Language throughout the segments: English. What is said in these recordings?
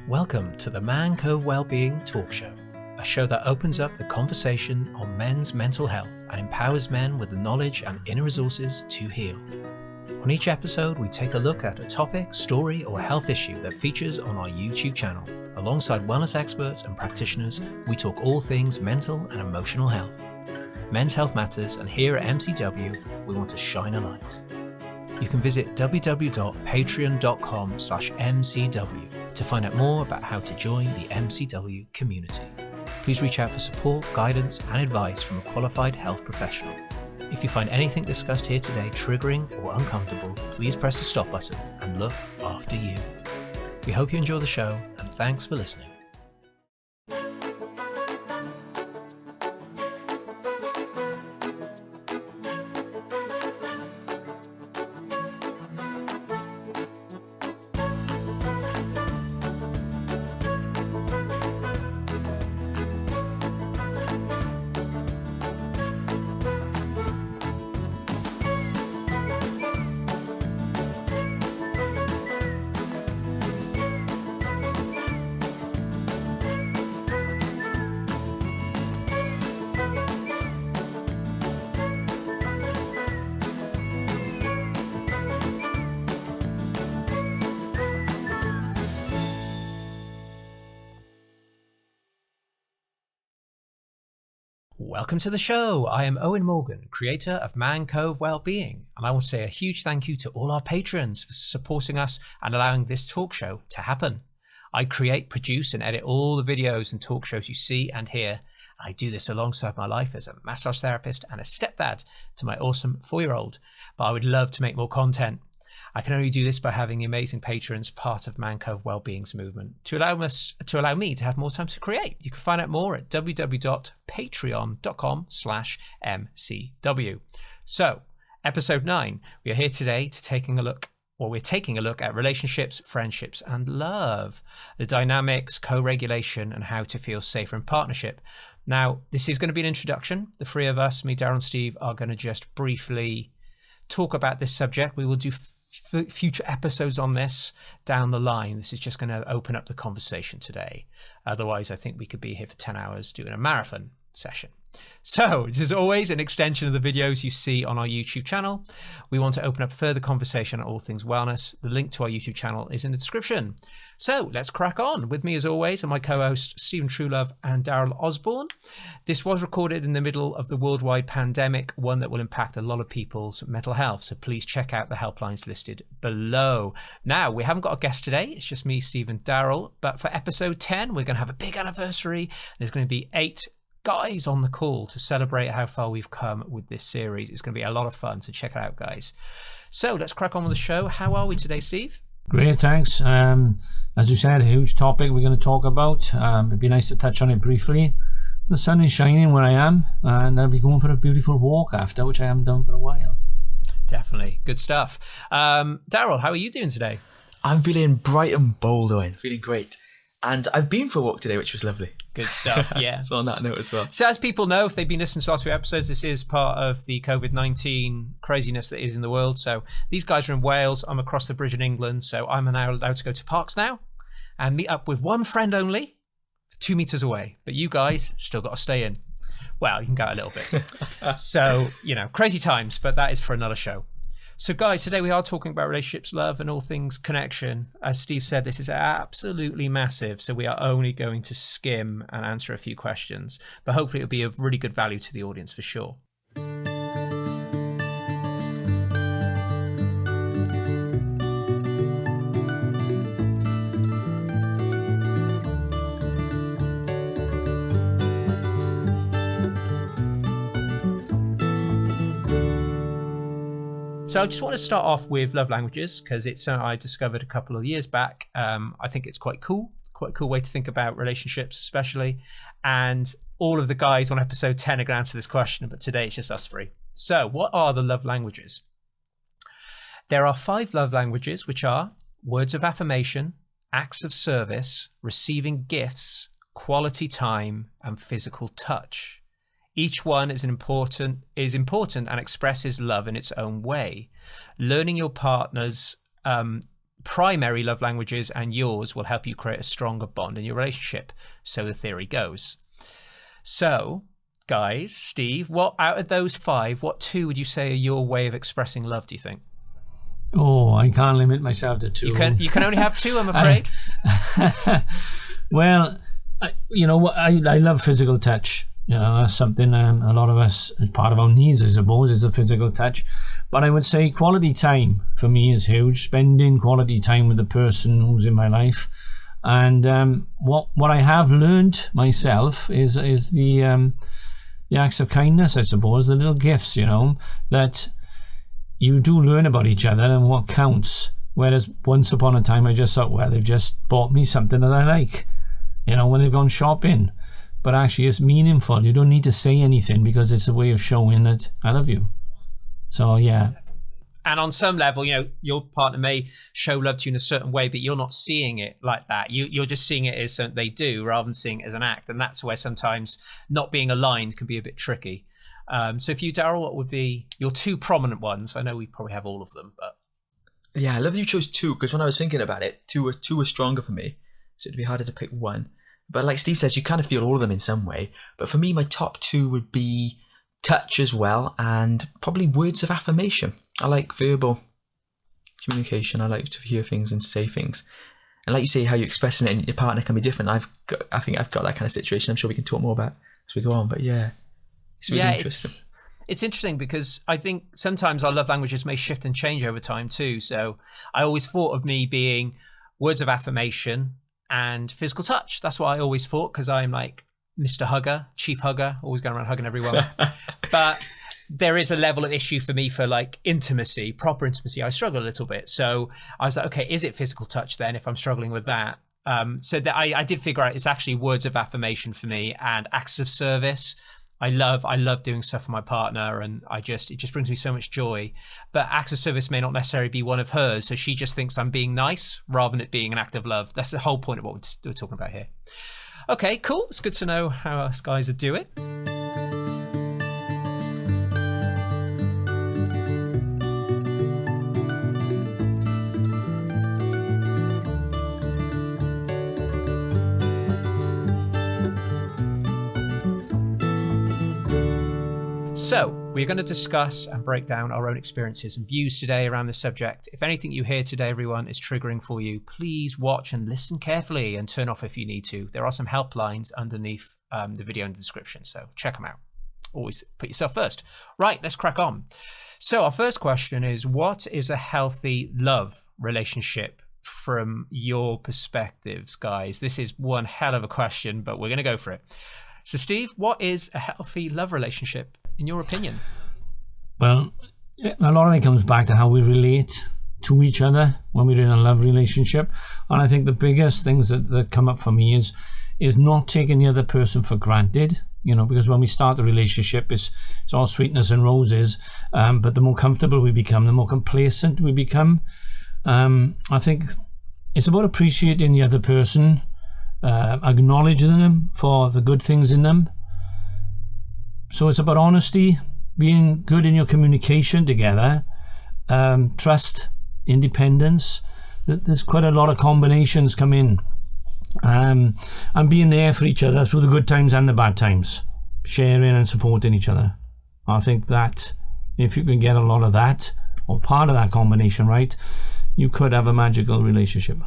Welcome to the Cove Wellbeing Talk Show, a show that opens up the conversation on men's mental health and empowers men with the knowledge and inner resources to heal. On each episode, we take a look at a topic, story, or health issue that features on our YouTube channel. Alongside wellness experts and practitioners, we talk all things mental and emotional health. Men's health matters, and here at MCW, we want to shine a light. You can visit www.patreon.com/MCW to find out more about how to join the MCW community. Please reach out for support, guidance, and advice from a qualified health professional. If you find anything discussed here today triggering or uncomfortable, please press the stop button and look after you. We hope you enjoy the show, and thanks for listening. Welcome to the show. I am Owen Morgan, creator of Cove Wellbeing, and I want to say a huge thank you to all our patrons for supporting us and allowing this talk show to happen. I create, produce, and edit all the videos and talk shows you see and hear. I do this alongside my life as a massage therapist and a stepdad to my awesome 4-year-old, but I would love to make more content. I can only do this by having the amazing patrons part of Cove Wellbeing's movement to allow me to have more time to create. You can find out more at www.patreon.com/MCW. So, episode 9, we are here today we're taking a look at relationships, friendships, and love, the dynamics, co-regulation, and how to feel safer in partnership. Now, this is going to be an introduction. The three of us, me, Darryl, and Steve, are going to just briefly talk about this subject. We will do future episodes on this down the line. This is just going to open up the conversation today. Otherwise, I think we could be here for 10 hours doing a marathon session. So, this is always an extension of the videos you see on our YouTube channel. We want to open up further conversation on all things wellness. The link to our YouTube channel is in the description. So, let's crack on. With me, as always, are my co-hosts, Stephen Truelove and Darryl Osborne. This was recorded in the middle of the worldwide pandemic, one that will impact a lot of people's mental health. So, please check out the helplines listed below. Now, we haven't got a guest today. It's just me, Steve, and Darryl. But for episode 10, we're going to have a big anniversary. There's going to be 8 guys on the call to celebrate how far we've come with this series. It's going to be a lot of fun, so check it out, guys. So let's crack on with the show. How are we today, Steve? Great, thanks. As you said, a huge topic we're going to talk about. It'd be nice to touch on it briefly. The sun is shining where I am, and I'll be going for a beautiful walk after, which I haven't done for a while. Definitely. Good stuff. Darryl, how are you doing today? I'm feeling bright and bold, Owen. Feeling great. And I've been for a walk today, which was lovely. Good stuff, yeah. So on that note as well. So as people know, if they've been listening to the last few episodes, this is part of the COVID-19 craziness that is in the world. So these guys are in Wales. I'm across the bridge in England. So I'm now allowed to go to parks now and meet up with one friend only 2 meters away. But you guys still got to stay in. Well, you can go a little bit. So, crazy times, but that is for another show. So guys, today we are talking about relationships, love, and all things connection. As Steve said, this is absolutely massive, so we are only going to skim and answer a few questions, but hopefully it'll be of really good value to the audience for sure. So I just want to start off with love languages because it's something I discovered a couple of years back. I think it's quite a cool way to think about relationships, especially. And all of the guys on episode 10 are going to answer this question, but today it's just us three. So what are the love languages? There are 5 love languages, which are words of affirmation, acts of service, receiving gifts, quality time, and physical touch. Each one is important and expresses love in its own way. Learning your partner's primary love languages and yours will help you create a stronger bond in your relationship. So the theory goes. So, guys, Steve, what out of those 5, what 2 would you say are your way of expressing love, do you think? Oh, I can't limit myself to 2. You can only have 2, I'm afraid. Well, I love physical touch. That's something a lot of us, part of our needs, I suppose, is the physical touch. But I would say quality time for me is huge. Spending quality time with the person who's in my life. And what I have learned myself is the acts of kindness, I suppose, the little gifts, that you do learn about each other and what counts. Whereas once upon a time I just thought, well, they've just bought me something that I like, when they've gone shopping. But actually it's meaningful. You don't need to say anything because it's a way of showing that I love you. So, yeah. And on some level, your partner may show love to you in a certain way, but you're not seeing it like that. You're just seeing it as something they do rather than seeing it as an act. And that's where sometimes not being aligned can be a bit tricky. So for you, Darryl, what would be your 2 prominent ones? I know we probably have all of them, but... Yeah, I love that you chose 2, because when I was thinking about it, two were stronger for me. So it'd be harder to pick one. But like Steve says, you kind of feel all of them in some way. But for me, my top 2 would be touch as well, and probably words of affirmation. I like verbal communication. I like to hear things and say things. And like you say, how you express it in your partner can be different. I think I've got that kind of situation. I'm sure we can talk more about as we go on. But yeah, it's really interesting. It's interesting because I think sometimes our love languages may shift and change over time too. So I always thought of me being words of affirmation and physical touch. That's what I always thought, because I'm like Mr. Hugger, chief hugger, always going around hugging everyone. But there is a level of issue for me for like intimacy, proper intimacy. I struggle a little bit. So I was like, okay, is it physical touch then if I'm struggling with that? So that I did figure out it's actually words of affirmation for me and acts of service. I love doing stuff for my partner, and it just brings me so much joy. But acts of service may not necessarily be one of hers, so she just thinks I'm being nice rather than it being an act of love. That's the whole point of what we're talking about here. Okay, cool. It's good to know how us guys do it. So, we're going to discuss and break down our own experiences and views today around this subject. If anything you hear today, everyone, is triggering for you, please watch and listen carefully and turn off if you need to. There are some helplines underneath the video in the description, so check them out. Always put yourself first. Right, let's crack on. So, our first question is, what is a healthy love relationship from your perspectives, guys? This is one hell of a question, but we're going to go for it. So, Steve, what is a healthy love relationship, in your opinion? Well, a lot of it comes back to how we relate to each other when we're in a love relationship. And I think the biggest things that come up for me is not taking the other person for granted, because when we start the relationship, it's all sweetness and roses. But the more comfortable we become, the more complacent we become. I think it's about appreciating the other person, acknowledging them for the good things in them. So it's about honesty, being good in your communication together, trust, independence. There's quite a lot of combinations come in. And being there for each other through the good times and the bad times. Sharing and supporting each other. I think that if you can get a lot of that, or part of that combination right, you could have a magical relationship.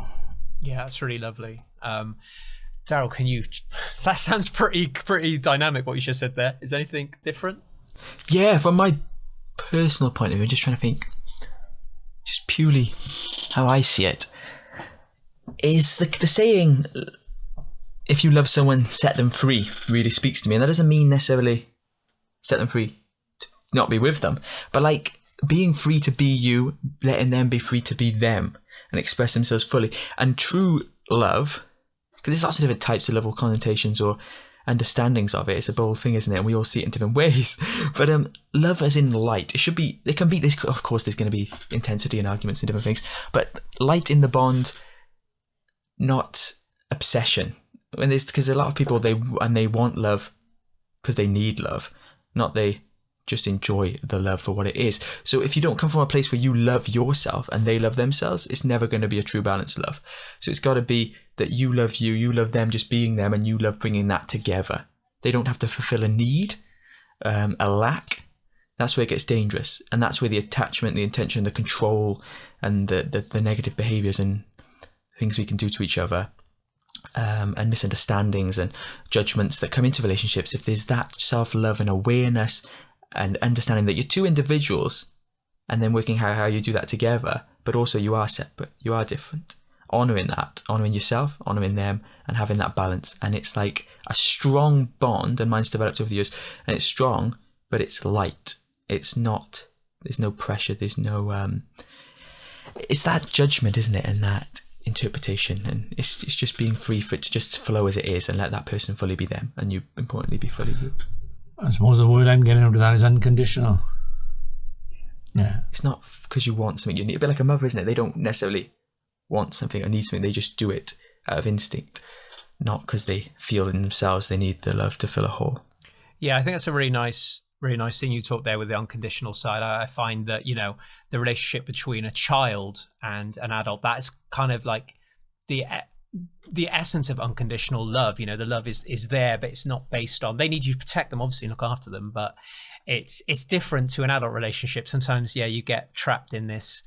Yeah, that's really lovely. Darryl, can you... That sounds pretty dynamic, what you just said there. Is anything different? Yeah, from my personal point of view, I'm just trying to think, just purely how I see it, is the saying, if you love someone, set them free, really speaks to me. And that doesn't mean necessarily set them free to not be with them, but like being free to be you, letting them be free to be them and express themselves fully. And true love... because there's lots of different types of love or connotations or understandings of it. It's a bold thing, isn't it? And we all see it in different ways. But love as in light. It should be, there can be this, of course, there's going to be intensity and arguments and different things. But light in the bond, not obsession. Because a lot of people, they want love because they need love. Not they just enjoy the love for what it is. So if you don't come from a place where you love yourself and they love themselves, it's never going to be a true balanced love. So it's got to be that you love you love them just being them, and you love bringing that together. They don't have to fulfill a need, a lack. That's where it gets dangerous. And that's where the attachment, the intention, the control, and the negative behaviors and things we can do to each other, and misunderstandings and judgments that come into relationships. If there's that self-love and awareness and understanding that you're two individuals, and then working how you do that together, but also you are separate, you are different. Honouring that, honouring yourself, honouring them, and having that balance. And it's like a strong bond, and mine's developed over the years, and it's strong, but it's light. It's not, there's no pressure, there's no, it's that judgment, isn't it? And that interpretation, and it's just being free for it to just flow as it is, and let that person fully be them, and you importantly be fully you. I suppose the word I'm getting out of that is unconditional. Yeah. It's not because you want something, you need, a bit like a mother, isn't it? They don't necessarily want something or need something, they just do it out of instinct, not because they feel in themselves they need the love to fill a hole. Yeah, I think that's a really nice thing you talked there with the unconditional side. I find that, you know, the relationship between a child and an adult, that is kind of like the essence of unconditional love. You know, the love is there, but it's not based on, they need you to protect them, obviously, look after them, but it's different to an adult relationship. Sometimes, yeah, you get trapped in this,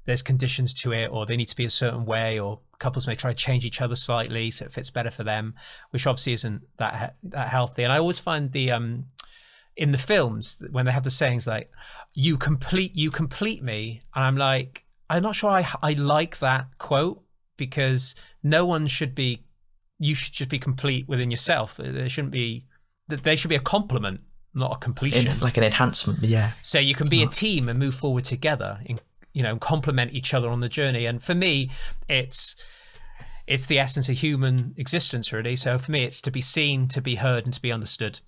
there's conditions to it, or they need to be a certain way, or couples may try to change each other slightly so it fits better for them, which obviously isn't that healthy. And I always find the in the films when they have the sayings like you complete me, and I'm like, I'm not sure I like that quote, because no one should be, you should just be complete within yourself. There shouldn't be, they should be a complement, not a completion, like an enhancement. Yeah, so you can be a team and move forward together, you know, complement each other on the journey. And for me, it's the essence of human existence, really. So for me, it's to be seen, to be heard, and to be understood.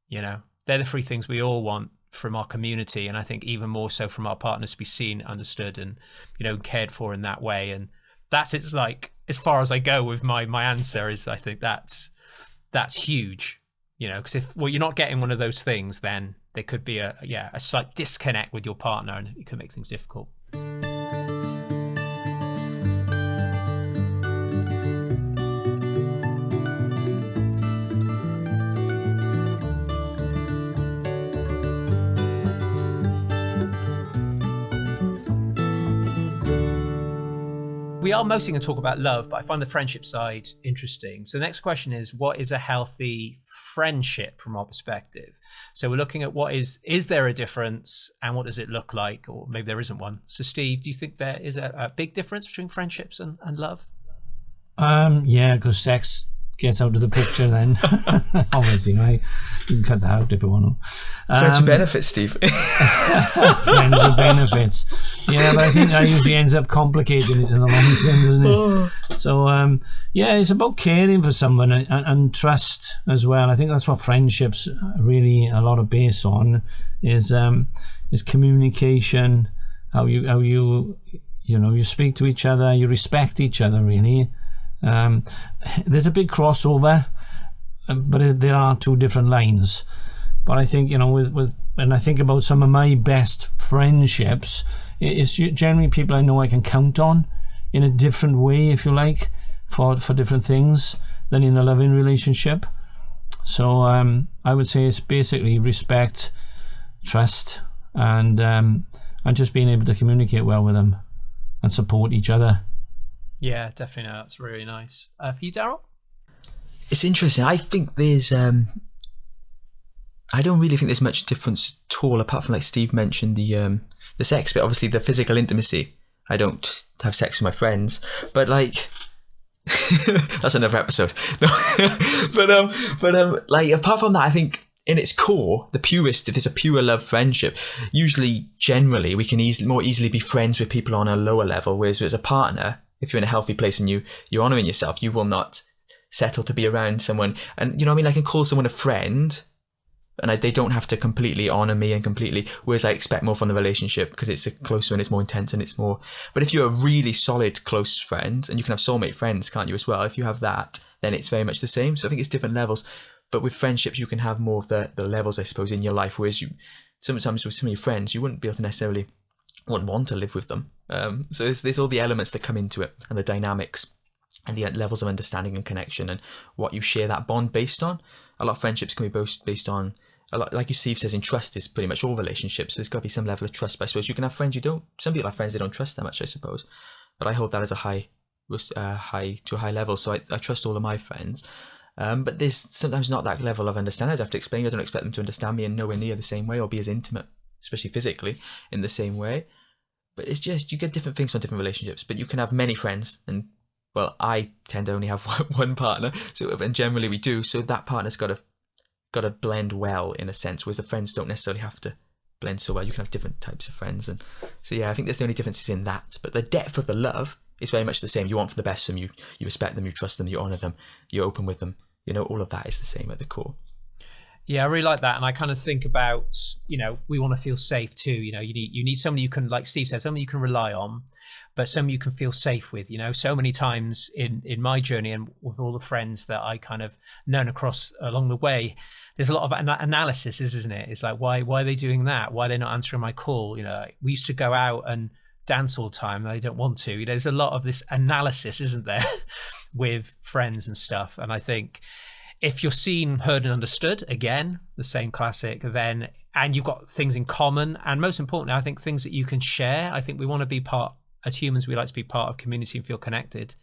You know, they're the three things we all want from our community, and I think even more so from our partners, to be seen, understood, and, you know, cared for in that way. And that's, it's like, as far as I go with my answer, is I think that's huge, you know, because if you're not getting one of those things, then there could be a slight disconnect with your partner, and it could make things difficult. We are mostly going to talk about love, but I find the friendship side interesting. So the next question is, what is a healthy friendship from our perspective? So we're looking at is there a difference, and what does it look like? Or maybe there isn't one. So Steve, do you think there is a big difference between friendships and love? Yeah, because sex gets out of the picture then. Obviously, right? You can cut that out if you want to. Friends with benefits, Steve. Friends with benefits. Yeah, but I think that usually ends up complicating it in the long term, doesn't it? So, yeah, it's about caring for someone and trust as well. I think that's what friendships really a lot of base on is communication, how you speak to each other, you respect each other, really. There's a big crossover, but there are two different lines. But I think, you know, when I think about some of my best friendships, it's generally people I know I can count on in a different way, if you like, for different things than in a loving relationship. So I would say it's basically respect, trust, and just being able to communicate well with them and support each other. Yeah, definitely. No, that's really nice. For you, Darryl? It's interesting. I think there's I don't really think there's much difference at all, apart from, like Steve mentioned, the sex bit. Obviously, the physical intimacy. I don't have sex with my friends, but like that's another episode. No. but like apart from that, I think in its core, the purest, if there's a pure love friendship, usually generally we can more easily be friends with people on a lower level. Whereas as a partner, if you're in a healthy place and you're honouring yourself, you will not settle to be around someone. And you know what I mean? I can call someone a friend, and they don't have to completely honour me and completely, whereas I expect more from the relationship because it's closer and it's more intense and it's more. But if you're a really solid close friend, and you can have soulmate friends, can't you, as well? If you have that, then it's very much the same. So I think it's different levels. But with friendships, you can have more of the levels, I suppose, in your life. Whereas sometimes with some of your friends, you wouldn't be able to necessarily wouldn't want to live with them. So there's all the elements that come into it, and the dynamics and the levels of understanding and connection and what you share that bond based on. A lot of friendships can be based on, a lot, like Steve says, in trust is pretty much all relationships. So there's got to be some level of trust. But I suppose you can have friends some people have friends they don't trust that much, I suppose. But I hold that as a high level. So I trust all of my friends. But there's sometimes not that level of understanding. I have to explain. I don't expect them to understand me in nowhere near the same way or be as intimate, especially physically, in the same way. But it's just, you get different things on different relationships. But you can have many friends, and well, I tend to only have one partner, and generally we do. So that partner's got to blend well in a sense, whereas the friends don't necessarily have to blend so well. You can have different types of friends, and so yeah, I think there's the only differences in that. But the depth of the love is very much the same. You want for the best from them. You respect them. You trust them. You honor them. You're open with them. All of that is the same at the core. Yeah, I really like that. And I kind of think about, we want to feel safe too. You need somebody you can, like Steve said, somebody you can rely on, but somebody you can feel safe with. So many times in my journey and with all the friends that I kind of known across along the way, there's a lot of analysis, isn't it? It's like, why are they doing that? Why are they not answering my call? We used to go out and dance all the time. They don't want to. There's a lot of this analysis, isn't there, with friends and stuff. And I think if you're seen, heard and understood, again, the same classic, then, and you've got things in common, and most importantly, I think things that you can share. I think we want to be part, as humans, we like to be part of community and feel connected.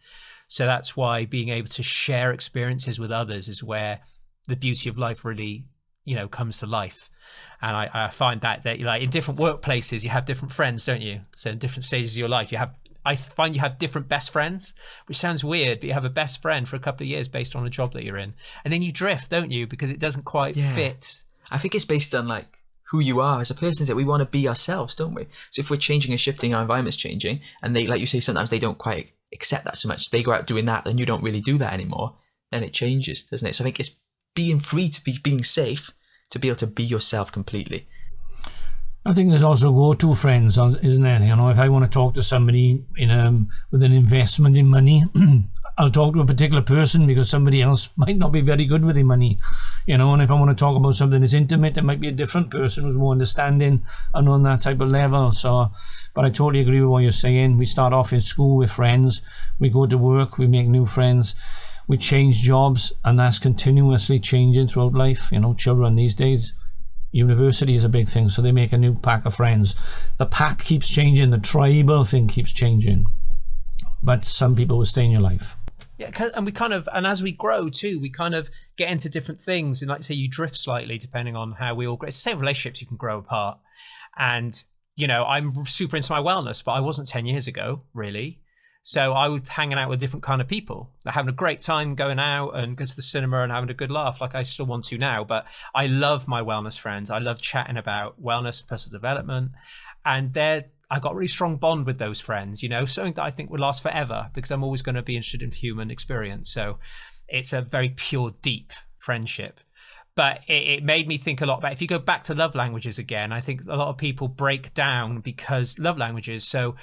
So that's why being able to share experiences with others is where the beauty of life really, comes to life. And I find that like in different workplaces, you have different friends, don't you? So in different stages of your life, I find you have different best friends, which sounds weird, but you have a best friend for a couple of years based on a job that you're in. And then you drift, don't you? Because it doesn't quite fit. I think it's based on like who you are as a person, that we want to be ourselves, don't we? So if we're changing and shifting, our environment's changing, and they, like you say, sometimes they don't quite accept that so much. They go out doing that and you don't really do that anymore. Then it changes, doesn't it? So I think it's being free to be, being safe, to be able to be yourself completely. I think there's also go-to friends, isn't there? If I want to talk to somebody with an investment in money, I'll talk to a particular person because somebody else might not be very good with the money. And if I want to talk about something that's intimate, it might be a different person who's more understanding and on that type of level. So, but I totally agree with what you're saying. We start off in school with friends, we go to work, we make new friends, we change jobs, and that's continuously changing throughout life. Children these days, university is a big thing, so they make a new pack of friends. The pack keeps changing, the tribal thing keeps changing, but some people will stay in your life. Yeah, and and as we grow too, we kind of get into different things, and like say you drift slightly depending on how we all grow. It's the same relationships, you can grow apart. And I'm super into my wellness, but I wasn't 10 years ago, really. So I was hanging out with different kind of people. They're having a great time going out and going to the cinema and having a good laugh, like I still want to now. But I love my wellness friends. I love chatting about wellness, personal development. And I got a really strong bond with those friends, something that I think will last forever because I'm always going to be interested in human experience. So it's a very pure, deep friendship. But it made me think a lot about, if you go back to love languages again, I think a lot of people break down because love languages. So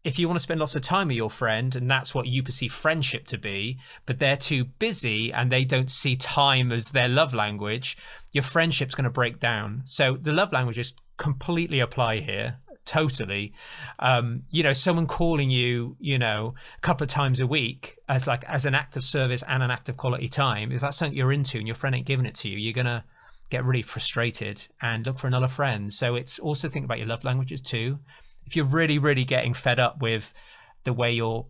if you want to spend lots of time with your friend and that's what you perceive friendship to be, but they're too busy and they don't see time as their love language, your friendship's going to break down. So the love languages completely apply here. Totally. Someone calling you, a couple of times a week as an act of service and an act of quality time, if that's something you're into and your friend ain't giving it to you, you're going to get really frustrated and look for another friend. So it's also think about your love languages too. If you're really, really getting fed up with the way your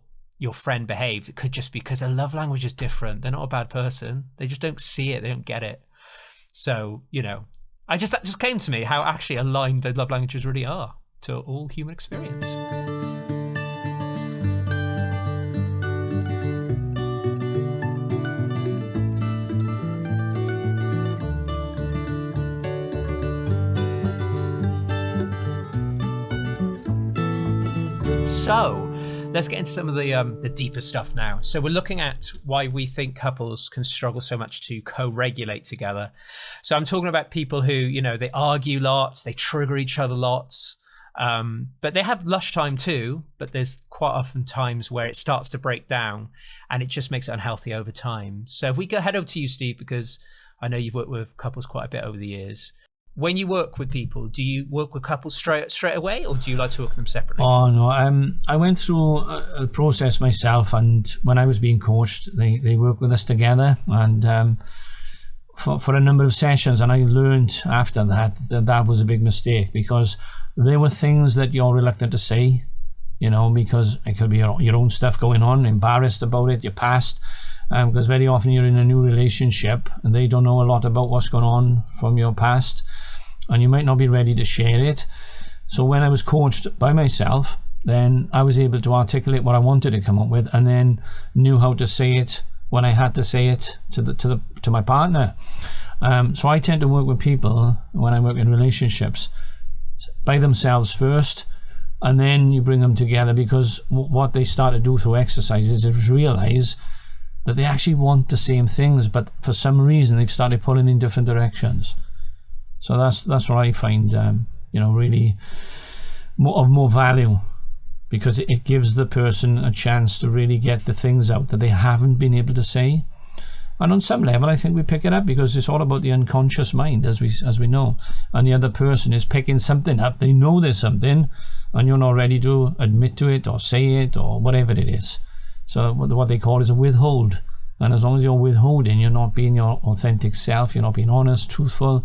friend behaves, it could just be because their love language is different. They're not a bad person. They just don't see it. They don't get it. So, that just came to me how actually aligned the love languages really are to all human experience. So let's get into some of the deeper stuff now. So we're looking at why we think couples can struggle so much to co-regulate together. So I'm talking about people who, they argue lots, they trigger each other lots, but they have lush time too, but there's quite often times where it starts to break down and it just makes it unhealthy over time. So if we go head over to you, Steve, because I know you've worked with couples quite a bit over the years. When you work with people, do you work with couples straight away, or do you like to work with them separately? Oh no, I went through a process myself, and when I was being coached, they worked with us together, and for a number of sessions, and I learned after that was a big mistake, because there were things that you're reluctant to say, because it could be your own stuff going on, embarrassed about it, your past, because very often you're in a new relationship and they don't know a lot about what's going on from your past, and you might not be ready to share it. So when I was coached by myself, then I was able to articulate what I wanted to come up with, and then knew how to say it when I had to say it to my partner. So I tend to work with people, when I work in relationships, by themselves first, and then you bring them together, because what they start to do through exercises is realize that they actually want the same things, but for some reason they've started pulling in different directions. So that's what I find, really more value, because it gives the person a chance to really get the things out that they haven't been able to say. And on some level, I think we pick it up, because it's all about the unconscious mind, as we know. And the other person is picking something up. They know there's something, and you're not ready to admit to it or say it or whatever it is. So what they call is a withhold. And as long as you're withholding, you're not being your authentic self, you're not being honest, truthful,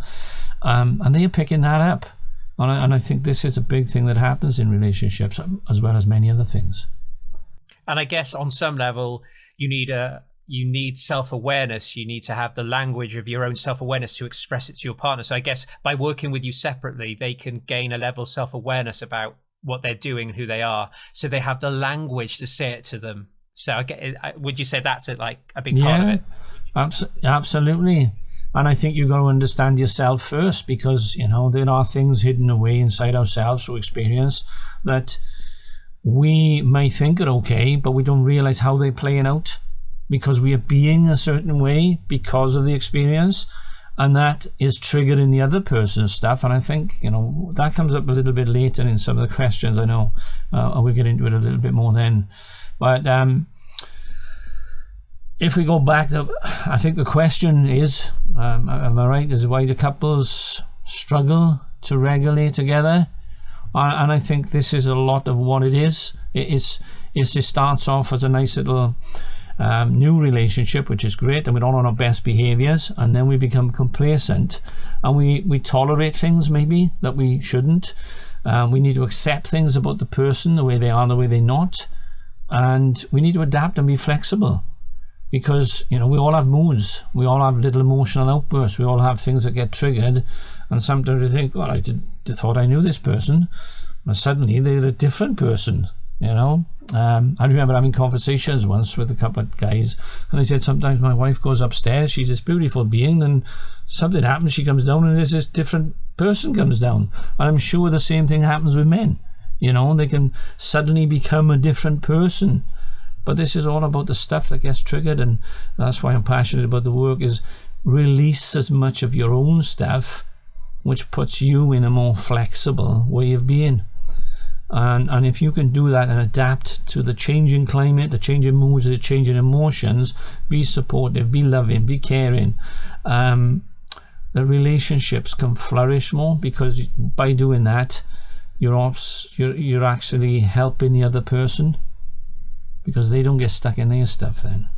and they're picking that up. And I think this is a big thing that happens in relationships, as well as many other things. And I guess on some level, you need self-awareness. You need to have the language of your own self-awareness to express it to your partner. So I guess by working with you separately, they can gain a level of self-awareness about what they're doing and who they are. So they have the language to say it to them. So would you say that's a big part of it? Absolutely. And I think you've got to understand yourself first, because, there are things hidden away inside ourselves through experience that we may think are okay, but we don't realize how they're playing out, because we are being a certain way because of the experience, and that is triggering the other person's stuff. And I think, that comes up a little bit later in some of the questions, I know. We'll get into it a little bit more then. But if we go back to, I think the question is, am I right, is why do couples struggle to regulate together? And I think this is a lot of what it is. It starts off as a nice little new relationship, which is great, and we're all on our best behaviors, and then we become complacent, and we tolerate things maybe that we shouldn't. We need to accept things about the person, the way they are, the way they're not, and we need to adapt and be flexible, because we all have moods, we all have little emotional outbursts, we all have things that get triggered, and sometimes we think, well, I thought I knew this person, but suddenly they're a different person. I remember having conversations once with a couple of guys, and I said, sometimes my wife goes upstairs, she's this beautiful being, and something happens, she comes down, and there's this different person comes down. And I'm sure the same thing happens with men. They can suddenly become a different person. But this is all about the stuff that gets triggered, and that's why I'm passionate about the work, is release as much of your own stuff, which puts you in a more flexible way of being. And if you can do that and adapt to the changing climate, the changing moods, the changing emotions, be supportive, be loving, be caring, the relationships can flourish more, because by doing that, you're actually helping the other person, because they don't get stuck in their stuff then.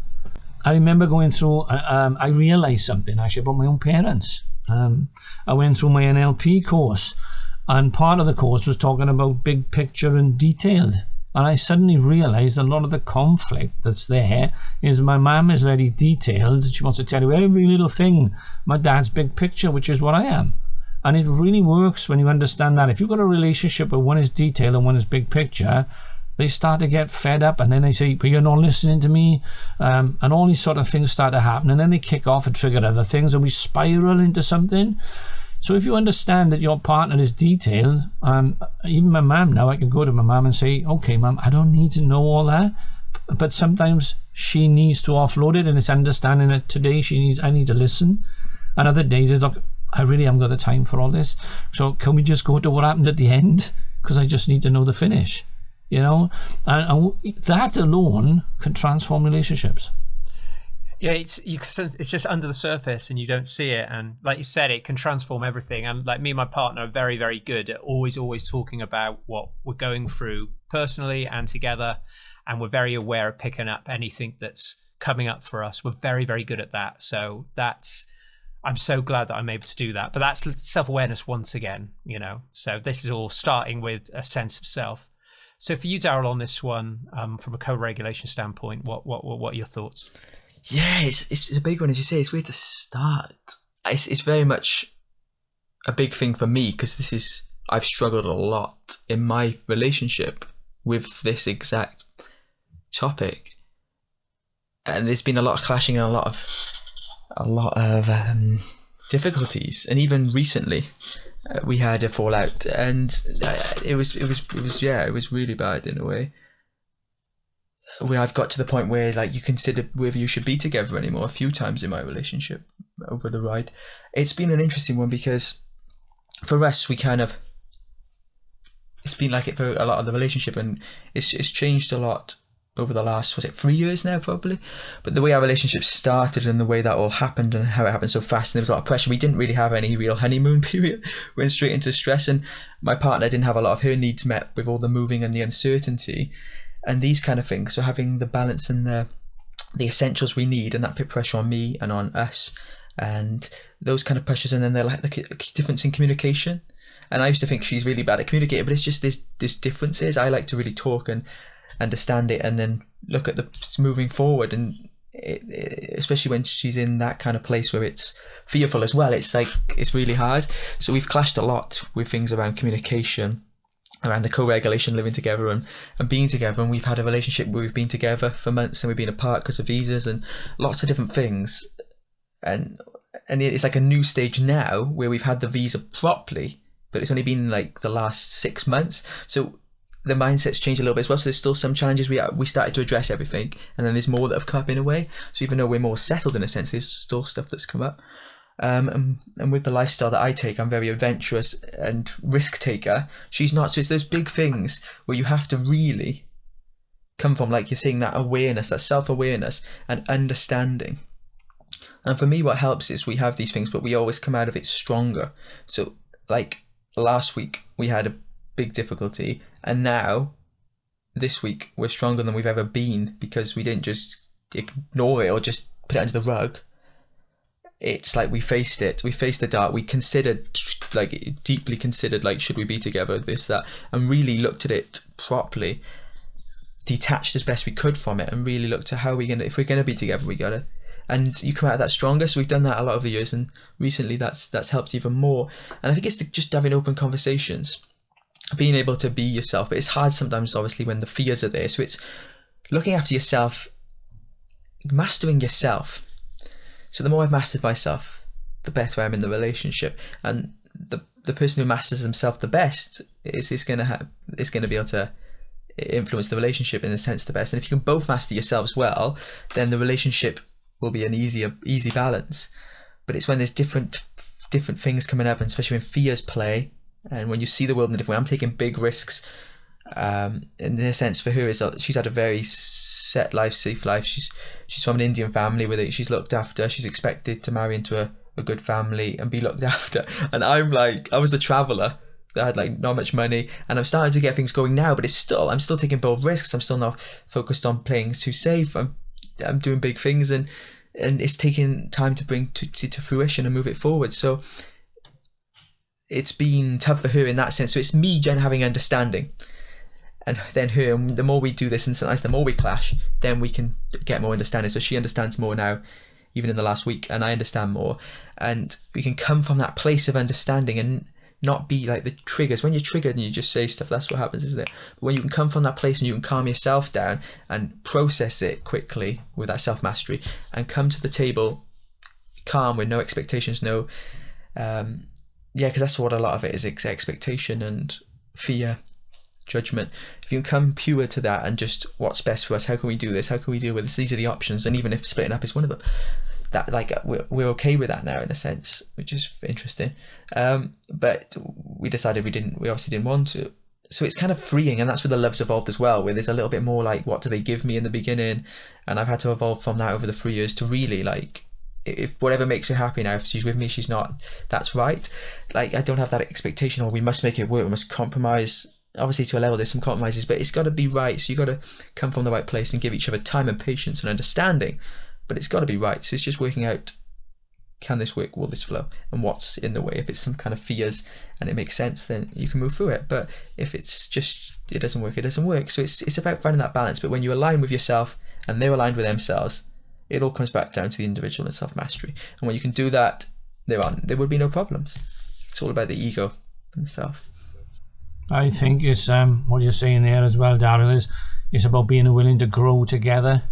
I remember going through, I realized something actually about my own parents. I went through my NLP course, and part of the course was talking about big picture and detailed. And I suddenly realized a lot of the conflict that's there is my mum is very detailed. She wants to tell you every little thing. My dad's big picture, which is what I am. And it really works when you understand that. If you've got a relationship where one is detailed and one is big picture, they start to get fed up, and then they say, but you're not listening to me, and all these sort of things start to happen, and then they kick off and trigger other things, and we spiral into something. So if you understand that your partner is detailed, even my mum now, I can go to my mum and say, okay mum, I don't need to know all that, but sometimes she needs to offload it, and it's understanding that today I need to listen, and other days it's like, I really haven't got the time for all this, so can we just go to what happened at the end, because I just need to know the finish. And that alone can transform relationships. Yeah, it's just under the surface and you don't see it. And like you said, it can transform everything. And like me and my partner are very, very good at always talking about what we're going through personally and together. And we're very aware of picking up anything that's coming up for us. We're very, very good at that. So I'm so glad that I'm able to do that. But that's self-awareness once again, So this is all starting with a sense of self. So for you, Darryl, on this one, from a co-regulation standpoint, what are your thoughts? Yeah, it's a big one, as you say. It's where to start. It's very much a big thing for me because I've struggled a lot in my relationship with this exact topic, and there's been a lot of clashing and a lot of difficulties. And even recently, we had a fallout, and it was really bad in a way. Where I've got to the point where like you consider whether you should be together anymore a few times in my relationship over the ride. It's been an interesting one because for us it's been like it for a lot of the relationship, and it's changed a lot over the last 3 years now probably. But the way our relationship started and the way that all happened and how it happened so fast, and there was a lot of pressure. We didn't really have any real honeymoon period. We went straight into stress, and my partner didn't have a lot of her needs met with all the moving and the uncertainty and these kind of things. So having the balance and the essentials we need, and that put pressure on me and on us, and those kind of pressures. And then they're like the difference in communication. And I used to think she's really bad at communicating, but it's just there's differences. I like to really talk and understand it, and then look at the moving forward. And especially when she's in that kind of place where it's fearful as well, it's really hard. So we've clashed a lot with things around communication, around the co-regulation, living together and being together. And we've had a relationship where we've been together for months and we've been apart because of visas and lots of different things. And it's like a new stage now where we've had the visa properly, but it's only been like the last 6 months. So the mindset's changed a little bit as well. So there's still some challenges. We started to address everything, and then there's more that have come up in a way. So even though we're more settled in a sense, there's still stuff that's come up. And with the lifestyle that I take, I'm very adventurous and risk taker. She's not. So it's those big things where you have to really come from, like you're saying, that awareness, that self-awareness and understanding. And for me, what helps is we have these things, but we always come out of it stronger. So like last week, we had a big difficulty, and now this week we're stronger than we've ever been because we didn't just ignore it or just put it under the rug. It's like we faced it. We faced the dark. We considered, like deeply considered, like should we be together, this, that, and really looked at it properly, detached as best we could from it, and really looked at how if we're gonna be together, we gotta. And you come out of that stronger. So we've done that a lot over the years, and recently that's helped even more. And I think it's just having open conversations, being able to be yourself. But it's hard sometimes, obviously, when the fears are there. So it's looking after yourself, mastering yourself. So the more I've mastered myself, the better I am in the relationship. And the person who masters himself the best is going to be able to influence the relationship in a sense the best. And if you can both master yourselves well, then the relationship will be an easy balance. But it's when there's different things coming up, and especially when fears play, and when you see the world in a different way. I'm taking big risks. In a sense, for her, she's had a very set life, safe life. She's from an Indian family where she's looked after. She's expected to marry into a good family and be looked after. And I'm like, I was the traveller that had like not much money, and I'm starting to get things going now. But I'm still taking bold risks. I'm still not focused on playing too safe. I'm doing big things, and it's taking time to bring to fruition and move it forward. So it's been tough for her in that sense. So it's me, Jen, having understanding, and then her. And the more we do this, and sometimes the more we clash, then we can get more understanding. So she understands more now, even in the last week, and I understand more. And we can come from that place of understanding and not be like the triggers. When you're triggered and you just say stuff, that's what happens, isn't it? But when you can come from that place and you can calm yourself down and process it quickly with that self-mastery, and come to the table calm with no expectations, because that's what a lot of it is, expectation and fear, judgment. If you can come pure to that and just what's best for us, how can we do this, how can we deal with this, these are the options. And even if splitting up is one of them, that like we're okay with that now in a sense, which is interesting. But we decided we obviously didn't want to. so it's kind of freeing, and that's where the love's evolved as well, where there's a little bit more like, what do they give me in the beginning? And I've had to evolve from that over the 3 years to really like, if whatever makes her happy now, if she's with me, she's not, that's right. Like, I don't have that expectation, or we must make it work, we must compromise. Obviously to a level there's some compromises, but it's got to be right. So you got to come from the right place and give each other time and patience and understanding, but it's got to be right. So it's just working out, can this work, will this flow, and what's in the way. If it's some kind of fears and it makes sense, then you can move through it. But if it's just, it doesn't work, it doesn't work. So it's about finding that balance. But when you align with yourself and they're aligned with themselves, it all comes back down to the individual and self-mastery. And when you can do that, there would be no problems. It's all about the ego and the self. I think it's what you're saying there as well, Darryl, is it's about being willing to grow together.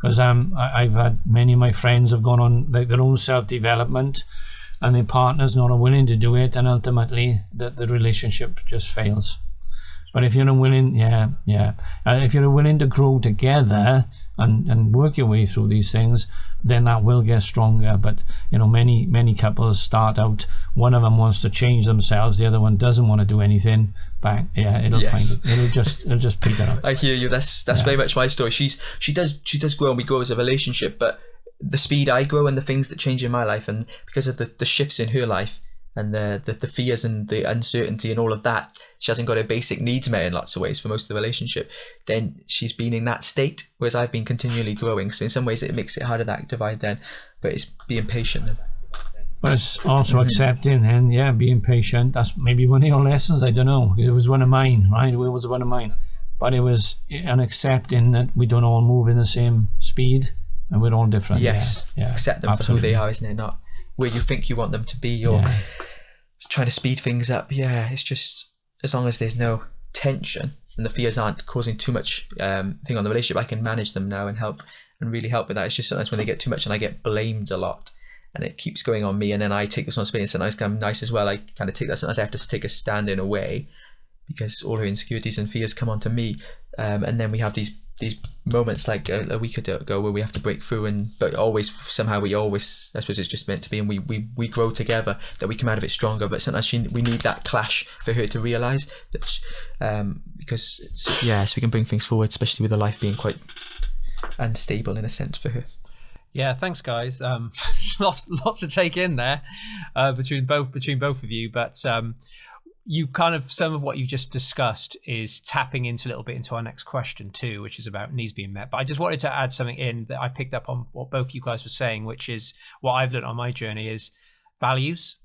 Because I've had many of my friends have gone on their own self-development, and their partner's not willing to do it, and ultimately the relationship just fails. But if you're unwilling, if you're willing to grow together and work your way through these things, then that will get stronger. But many couples start out, one of them wants to change themselves, the other one doesn't want to do anything. Bang, it'll just peter out. I hear you. That's very much my story. She does grow, and we grow as a relationship. But the speed I grow and the things that change in my life, and because of the shifts in her life and the fears and the uncertainty and all of that, she hasn't got her basic needs met in lots of ways for most of the relationship. Then she's been in that state, whereas I've been continually growing. So in some ways it makes it harder, that divide then, but it's being patient then. But it's also accepting and being patient. That's maybe one of your lessons, I don't know. It was one of mine, right? It was one of mine. But it was an accepting that we don't all move in the same speed and we're all different. Yes, accept them absolutely. For who they are, isn't it? Not where you think you want them to be, or trying to speed things up. It's just, as long as there's no tension and the fears aren't causing too much thing on the relationship, I can manage them now and help and really help with that. It's just sometimes when they get too much and I get blamed a lot and it keeps going on me, and then I take this responsibility, and sometimes I'm nice as well, I kind of take that, sometimes I have to take a stand in a way because all her insecurities and fears come onto me, and then we have these moments like a week ago where we have to break through, but always somehow I suppose it's just meant to be, and we grow together, that we come out of it stronger. But sometimes we need that clash for her to realise that because so we can bring things forward, especially with her life being quite unstable in a sense for her. Yeah, thanks guys. Lots to take in there between both of you, but you kind of, some of what you just discussed is tapping into a little bit into our next question too, which is about needs being met. But I just wanted to add something in that I picked up on what both you guys were saying, which is what I've learned on my journey is values.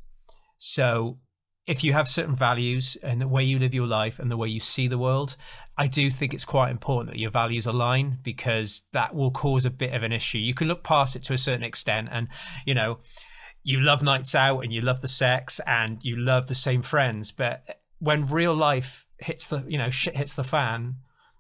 So if you have certain values and the way you live your life and the way you see the world, I do think it's quite important that your values align, because that will cause a bit of an issue. You can look past it to a certain extent, and you love nights out and you love the sex and you love the same friends, but when real life hits the shit hits the fan,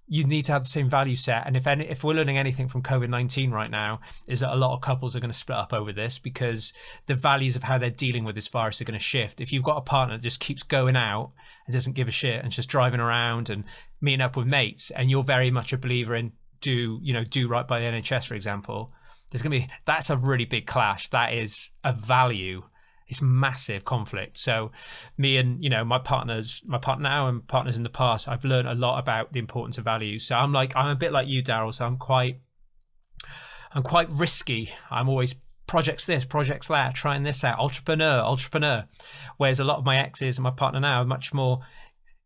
you need to have the same value set. And if we're learning anything from COVID-19 right now, is that a lot of couples are going to split up over this, because the values of how they're dealing with this virus are going to shift. If you've got a partner that just keeps going out and doesn't give a shit and just driving around and meeting up with mates, and you're very much a believer in do right by the NHS, for example, that's a really big clash. That is a value. It's massive conflict. So me and my partner now and partners in the past, I've learned a lot about the importance of values. So I'm a bit like you, Darryl. So I'm quite risky. I'm always projects this, projects that, trying this out, entrepreneur. Whereas a lot of my exes and my partner now are much more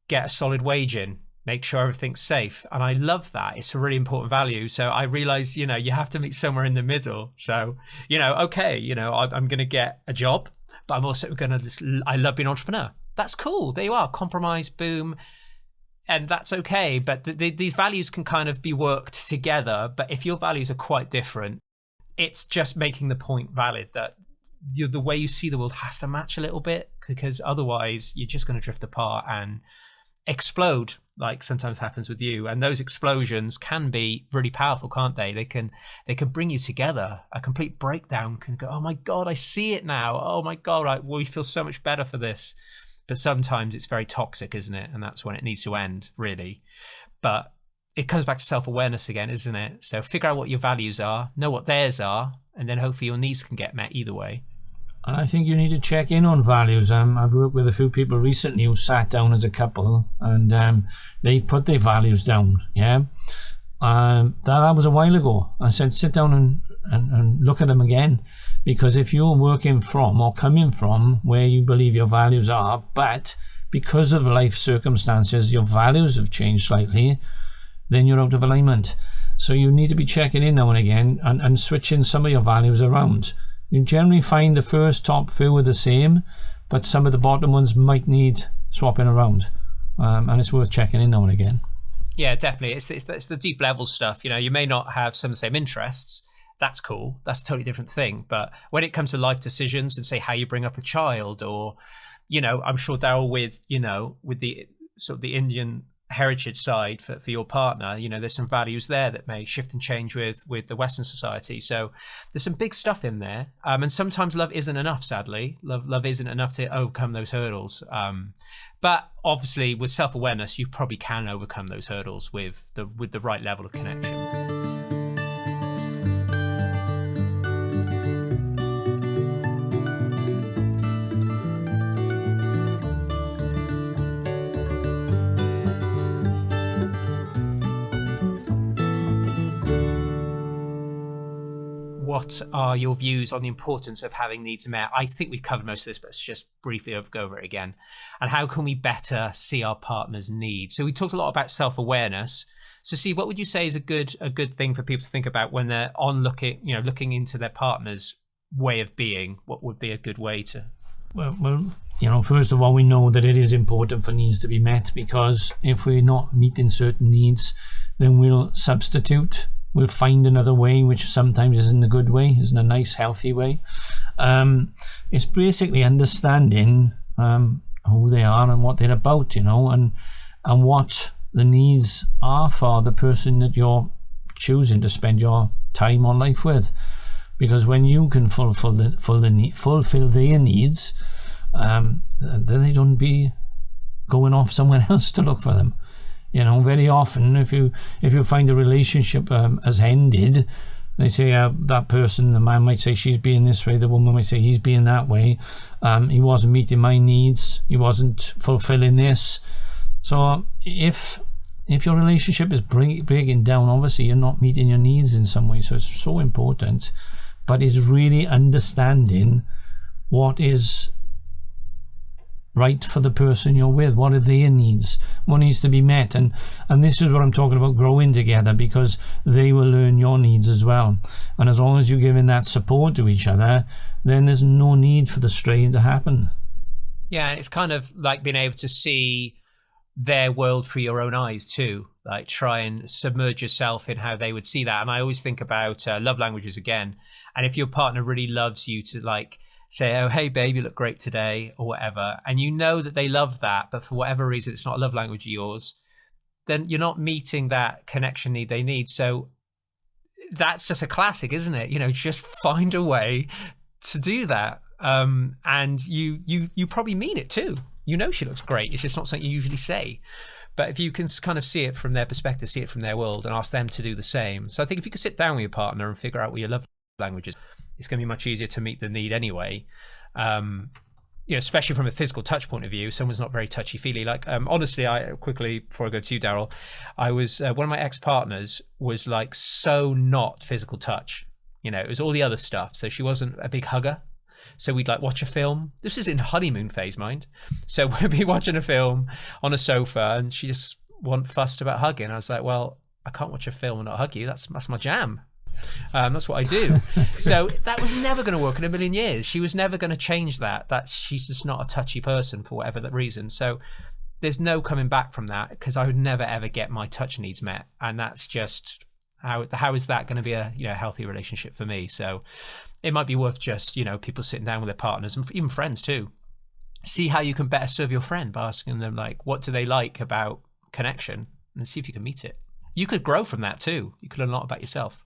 get a solid wage in, make sure everything's safe. And I love that. It's a really important value. So I realize, you have to meet somewhere in the middle. So, I'm going to get a job, but I'm also going to, I love being an entrepreneur. That's cool. There you are. Compromise, boom. And that's okay. But these values can kind of be worked together. But if your values are quite different, it's just making the point valid that the way you see the world has to match a little bit, because otherwise you're just going to drift apart and explode, like sometimes happens with you. And those explosions can be really powerful, can't they? They can bring you together. A complete breakdown can go, oh my God, I see it now. Oh my God, we feel so much better for this. But sometimes it's very toxic, isn't it? And that's when it needs to end, really. But it comes back to self-awareness again, isn't it? So figure out what your values are, know what theirs are, and then hopefully your needs can get met either way. And I think you need to check in on values. I've worked with a few people recently who sat down as a couple and they put their values down. Yeah, that was a while ago. I said, sit down and look at them again, because if you're working from or coming from where you believe your values are, but because of life circumstances your values have changed slightly, then you're out of alignment. So you need to be checking in now and again and switching some of your values around. You generally find the first top few are the same, but some of the bottom ones might need swapping around, and it's worth checking in now and again. Yeah, definitely. It's the deep level stuff. You may not have some of the same interests. That's cool. That's a totally different thing. But when it comes to life decisions and say how you bring up a child, or I'm sure Darryl with the sort of the Indian heritage side for your partner, there's some values there that may shift and change with the Western society. So there's some big stuff in there, and sometimes love isn't enough. Sadly, love isn't enough to overcome those hurdles. But obviously, with self-awareness, you probably can overcome those hurdles with the right level of connection. What are your views on the importance of having needs met? I think we've covered most of this, but let's just briefly go over it again. And how can we better see our partner's needs? So we talked a lot about self-awareness. So Steve, what would you say is a good thing for people to think about when they're looking into their partner's way of being? What would be a good way to? Well, first of all, we know that it is important for needs to be met, because if we're not meeting certain needs, then we'll substitute. We'll find another way, which sometimes isn't a good way, isn't a nice, healthy way. It's basically understanding who they are and what they're about, and what the needs are for the person that you're choosing to spend your time or life with. Because when you can fulfill their needs, then they don't be going off somewhere else to look for them. Very often, if you find a relationship has ended, they say that person, the man might say she's being this way, the woman might say he's being that way. He wasn't meeting my needs. He wasn't fulfilling this. So if your relationship is breaking down, obviously you're not meeting your needs in some way. So it's so important, but it's really understanding what is right for the person you're with. What are their needs? What needs to be met? And this is what I'm talking about, growing together, because they will learn your needs as well. And as long as you're giving that support to each other, then there's no need for the straying to happen. Yeah, and it's kind of like being able to see their world through your own eyes too. Like try and submerge yourself in how they would see that. And I always think about love languages again. And if your partner really loves you to say, oh, hey, babe, you look great today, or whatever, and you know that they love that, but for whatever reason, it's not a love language of yours, then you're not meeting that connection need they need. So that's just a classic, isn't it? Just find a way to do that. And you probably mean it too. She looks great. It's just not something you usually say. But if you can kind of see it from their perspective, see it from their world, and ask them to do the same. So I think if you could sit down with your partner and figure out what your love language is, it's going to be much easier to meet the need anyway. Especially from a physical touch point of view, someone's not very touchy-feely. Honestly, I quickly, before I go to you, Darryl, I was, one of my ex-partners was so not physical touch. It was all the other stuff. So she wasn't a big hugger. So we'd watch a film. This is in honeymoon phase, mind. So we'd be watching a film on a sofa and she just wasn't fussed about hugging. I was like, well, I can't watch a film and not hug you. That's my jam. That's what I do. So that was never going to work in a million years. She was never going to change that. She's just not a touchy person for whatever that reason. So there's no coming back from that, because I would never ever get my touch needs met, and that's just how is that going to be a healthy relationship for me? So it might be worth just people sitting down with their partners and even friends too. See how you can better serve your friend by asking them what do they like about connection, and see if you can meet it. You could grow from that too. You could learn a lot about yourself.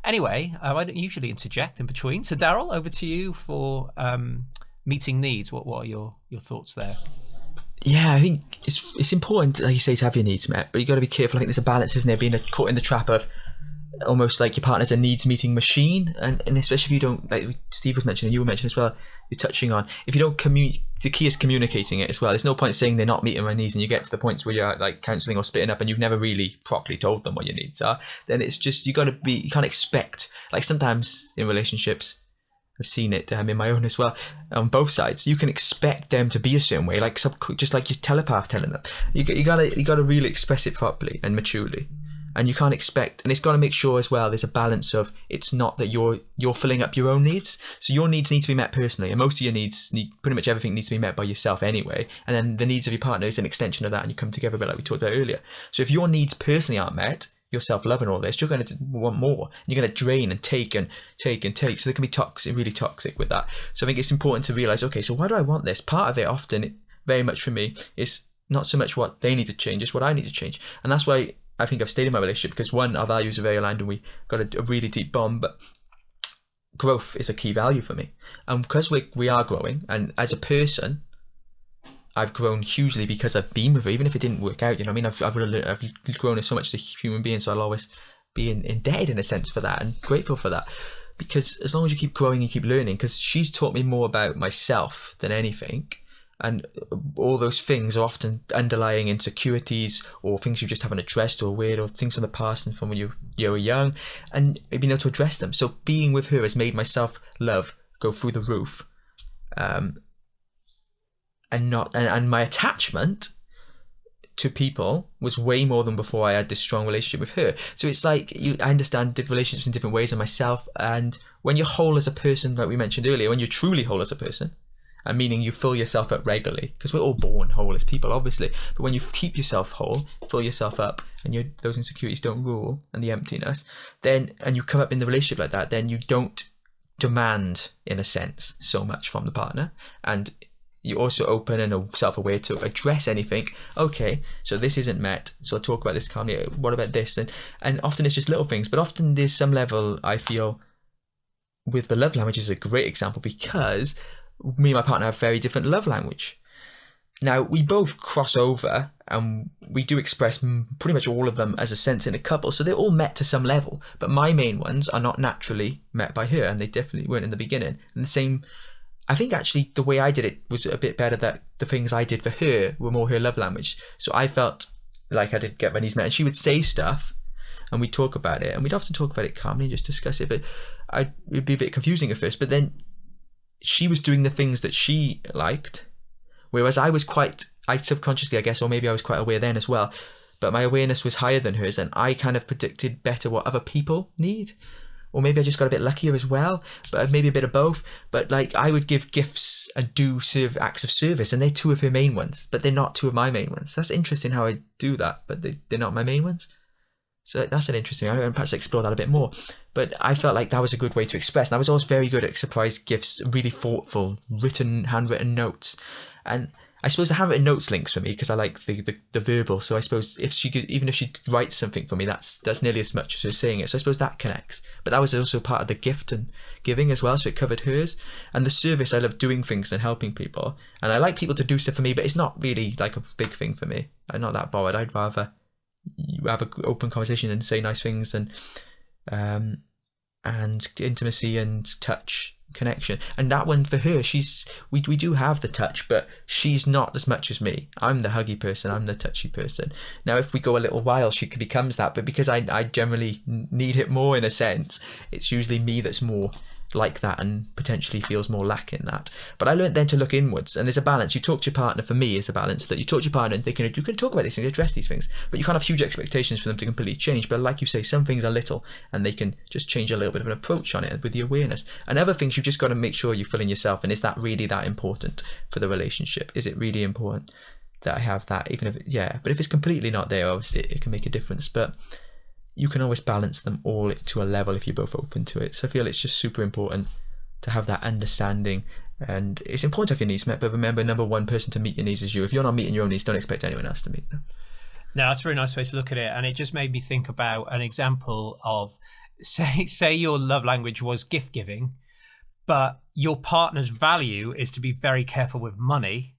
Anyway, I don't usually interject in between. So Darryl, over to you for meeting needs. What are your thoughts there? Yeah, I think it's important, like you say, to have your needs met, but you got to be careful. I think there's a balance, isn't there? Being caught in the trap of almost like your partner's a needs meeting machine, and especially if you don't, like Steve was mentioning, you were mentioning as well, you're touching on, if you don't communicate, the key is communicating it as well. There's no point saying they're not meeting my needs and you get to the points where you're like counselling or splitting up and you've never really properly told them what your needs are. Then it's just, you can't expect, like sometimes in relationships, I've seen it in my own as well, on both sides, you can expect them to be a certain way, like just like your telepath telling them. You gotta really express it properly and maturely. And you can't expect, and it's got to make sure as well there's a balance of, it's not that you're filling up your own needs. So your needs need to be met personally, and most of your needs, pretty much everything needs to be met by yourself anyway. And then the needs of your partner is an extension of that, and you come together a bit like we talked about earlier. So if your needs personally aren't met, your self-love and all this, you're going to want more. You're going to drain and take and take and take. So there can be toxic, really toxic with that. So I think it's important to realize, okay, so why do I want this? Part of it often, very much for me, is not so much what they need to change, it's what I need to change. And that's why I think I've stayed in my relationship, because one, our values are very aligned and we got a really deep bond, but growth is a key value for me. And because we are growing, and as a person, I've grown hugely because I've been with her, even if it didn't work out, you know what I mean? I've grown as so much as a human being, so I'll always be indebted in a sense for that and grateful for that. Because as long as you keep growing, you keep learning, because she's taught me more about myself than anything. And all those things are often underlying insecurities or things you just haven't addressed, or weird, or things from the past and from when you were young, and being able to address them. So being with her has made my self-love go through the roof. And my attachment to people was way more than before I had this strong relationship with her. So it's like I understand relationships in different ways, and myself. And when you're whole as a person, like we mentioned earlier, when you're truly whole as a person, and meaning you fill yourself up regularly, because we're all born whole as people, obviously. But when you keep yourself whole, fill yourself up, and those insecurities don't rule, and the emptiness, then, and you come up in the relationship like that, then you don't demand, in a sense, so much from the partner, and you're also open and self-aware to address anything. Okay, so this isn't met, so I'll talk about this calmly. What about this? And often it's just little things, but often there's some level, I feel, with the love language is a great example, because me and my partner have very different love language. Now, we both cross over, and we do express pretty much all of them as a sense in a couple, so they're all met to some level, but my main ones are not naturally met by her, and they definitely weren't in the beginning. And the same, I think actually the way I did it was a bit better, that the things I did for her were more her love language. So I felt like I did get my needs met, and she would say stuff and we'd talk about it, and we'd often talk about it calmly and just discuss it, but it'd be a bit confusing at first. But then she was doing the things that she liked, whereas I subconsciously, I guess, or maybe I was quite aware then as well, but my awareness was higher than hers, and I kind of predicted better what other people need. Or maybe I just got a bit luckier as well, but maybe a bit of both. But like, I would give gifts and do acts of service, and they're two of her main ones, but they're not two of my main ones. That's interesting how I do that, but they're not my main ones. So that's an interesting, I would perhaps explore that a bit more. But I felt like that was a good way to express. And I was always very good at surprise gifts, really thoughtful, handwritten notes. And I suppose the handwritten notes links for me, because I like the verbal. So I suppose if she could, even if she writes something for me, that's nearly as much as her saying it. So I suppose that connects. But that was also part of the gift and giving as well. So it covered hers. And the service, I love doing things and helping people. And I like people to do stuff for me, but it's not really like a big thing for me. I'm not that bothered. I'd rather you have an open conversation and say nice things, and intimacy and touch, connection. And that one for her, we do have the touch, but she's not as much as me. I'm the huggy person, I'm the touchy person. Now if we go a little while, she becomes that, but because I generally need it more, in a sense, it's usually me that's more like that and potentially feels more lacking that. But I learned then to look inwards, and there's a balance. You talk to your partner, for me, it's a balance that you talk to your partner and you can talk about these things, address these things, but you can't have huge expectations for them to completely change. But like you say, some things are little, and they can just change a little bit of an approach on it with the awareness. And other things, you've just got to make sure you're filling yourself. And is that really that important for the relationship? Is it really important that I have that? Even if but if it's completely not there, obviously it can make a difference. But you can always balance them all to a level if you're both open to it. So I feel it's just super important to have that understanding, and it's important to have your needs met, but remember, number one person to meet your needs is you. If you're not meeting your own needs, don't expect anyone else to meet them. No, that's a very nice way to look at it. And it just made me think about an example of, say your love language was gift giving, but your partner's value is to be very careful with money.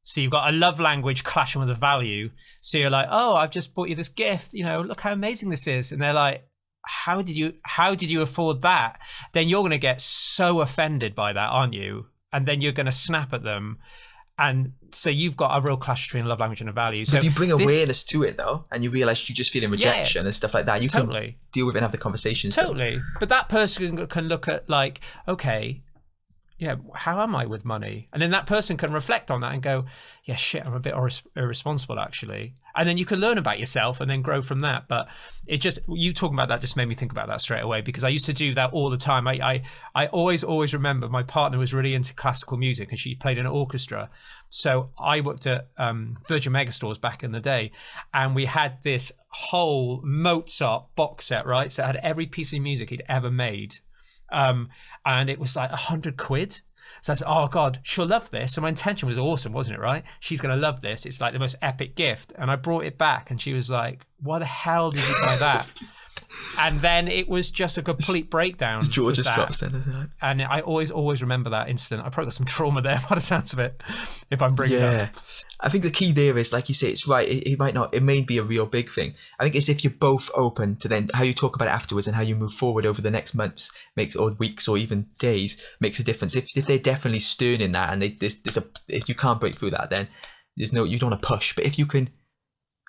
So you've got a love language clashing with a value. So you're like, oh, I've just bought you this gift. You know, look how amazing this is. And they're like, how did you afford that? Then you're going to get so offended by that, aren't you? And then you're going to snap at them. And so you've got a real clash between love language and a value. So if you bring awareness to it though, and you realize you're just feeling rejection and stuff like that, you can deal with it and have the conversations. Totally. But that person can look at like, okay, yeah, how am I with money? And then that person can reflect on that and go, yeah, shit, I'm a bit irresponsible actually. And then you can learn about yourself and then grow from that. But it just, you talking about that just made me think about that straight away, because I used to do that all the time. I always remember my partner was really into classical music and she played in an orchestra. So I worked at Virgin Megastores back in the day, and we had this whole Mozart box set, right? So it had every piece of music he'd ever made. And it was like £100. So I said, oh God, she'll love this. So my intention was awesome, wasn't it, right? She's going to love this. It's like the most epic gift. And I brought it back and she was like, why the hell did you buy that? And then it was just a complete breakdown. Jaw just drops then, isn't it? And I always remember that incident. I probably got some trauma there by the sounds of it, if I'm bringing it up. I think the key there is, like you say, it's right. It may be a real big thing. I think it's if you're both open to then how you talk about it afterwards and how you move forward over the next months, or weeks, or even days, makes a difference. If they're definitely stern in that, and if you can't break through that, then you don't want to push. But if you can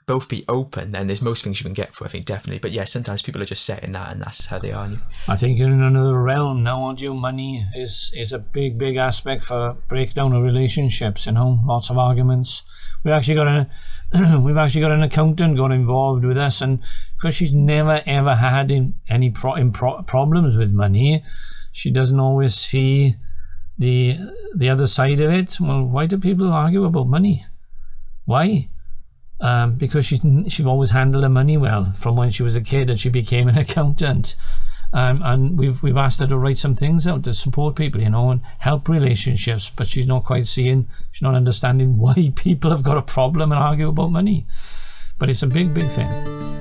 both be open, then there's most things you can get through, I think, definitely. But yeah, sometimes people are just set in that, and that's how they are. I think you're in another realm now, aren't you? Money is a big aspect for breakdown of relationships, lots of arguments. We've actually got an accountant got involved with us, and because she's never ever had any problems with money, she doesn't always see the other side of it. Well, why do people argue about money? Why? Because she's always handled her money well from when she was a kid and she became an accountant. And we've asked her to write some things out to support people, and help relationships, but she's not understanding why people have got a problem and argue about money. But it's a big thing.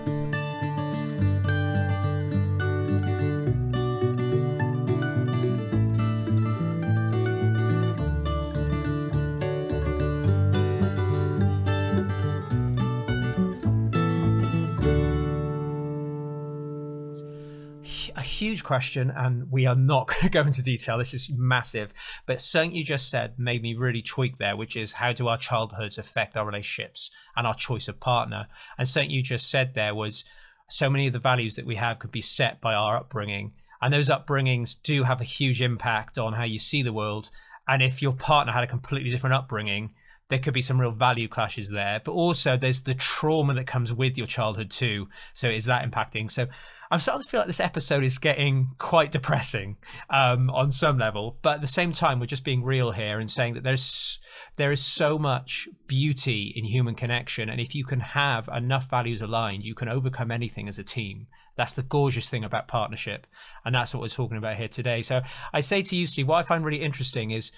Huge question, and we are not going to go into detail. This is massive, but something you just said made me really tweak there, which is how do our childhoods affect our relationships and our choice of partner? And something you just said there was so many of the values that we have could be set by our upbringing, and those upbringings do have a huge impact on how you see the world. And if your partner had a completely different upbringing, there could be some real value clashes there, but also there's the trauma that comes with your childhood too. So is that impacting? So I'm starting to feel like this episode is getting quite depressing on some level, but at the same time, we're just being real here and saying that there is so much beauty in human connection. And if you can have enough values aligned, you can overcome anything as a team. That's the gorgeous thing about partnership. And that's what we're talking about here today. So I say to you, Steve, what I find really interesting is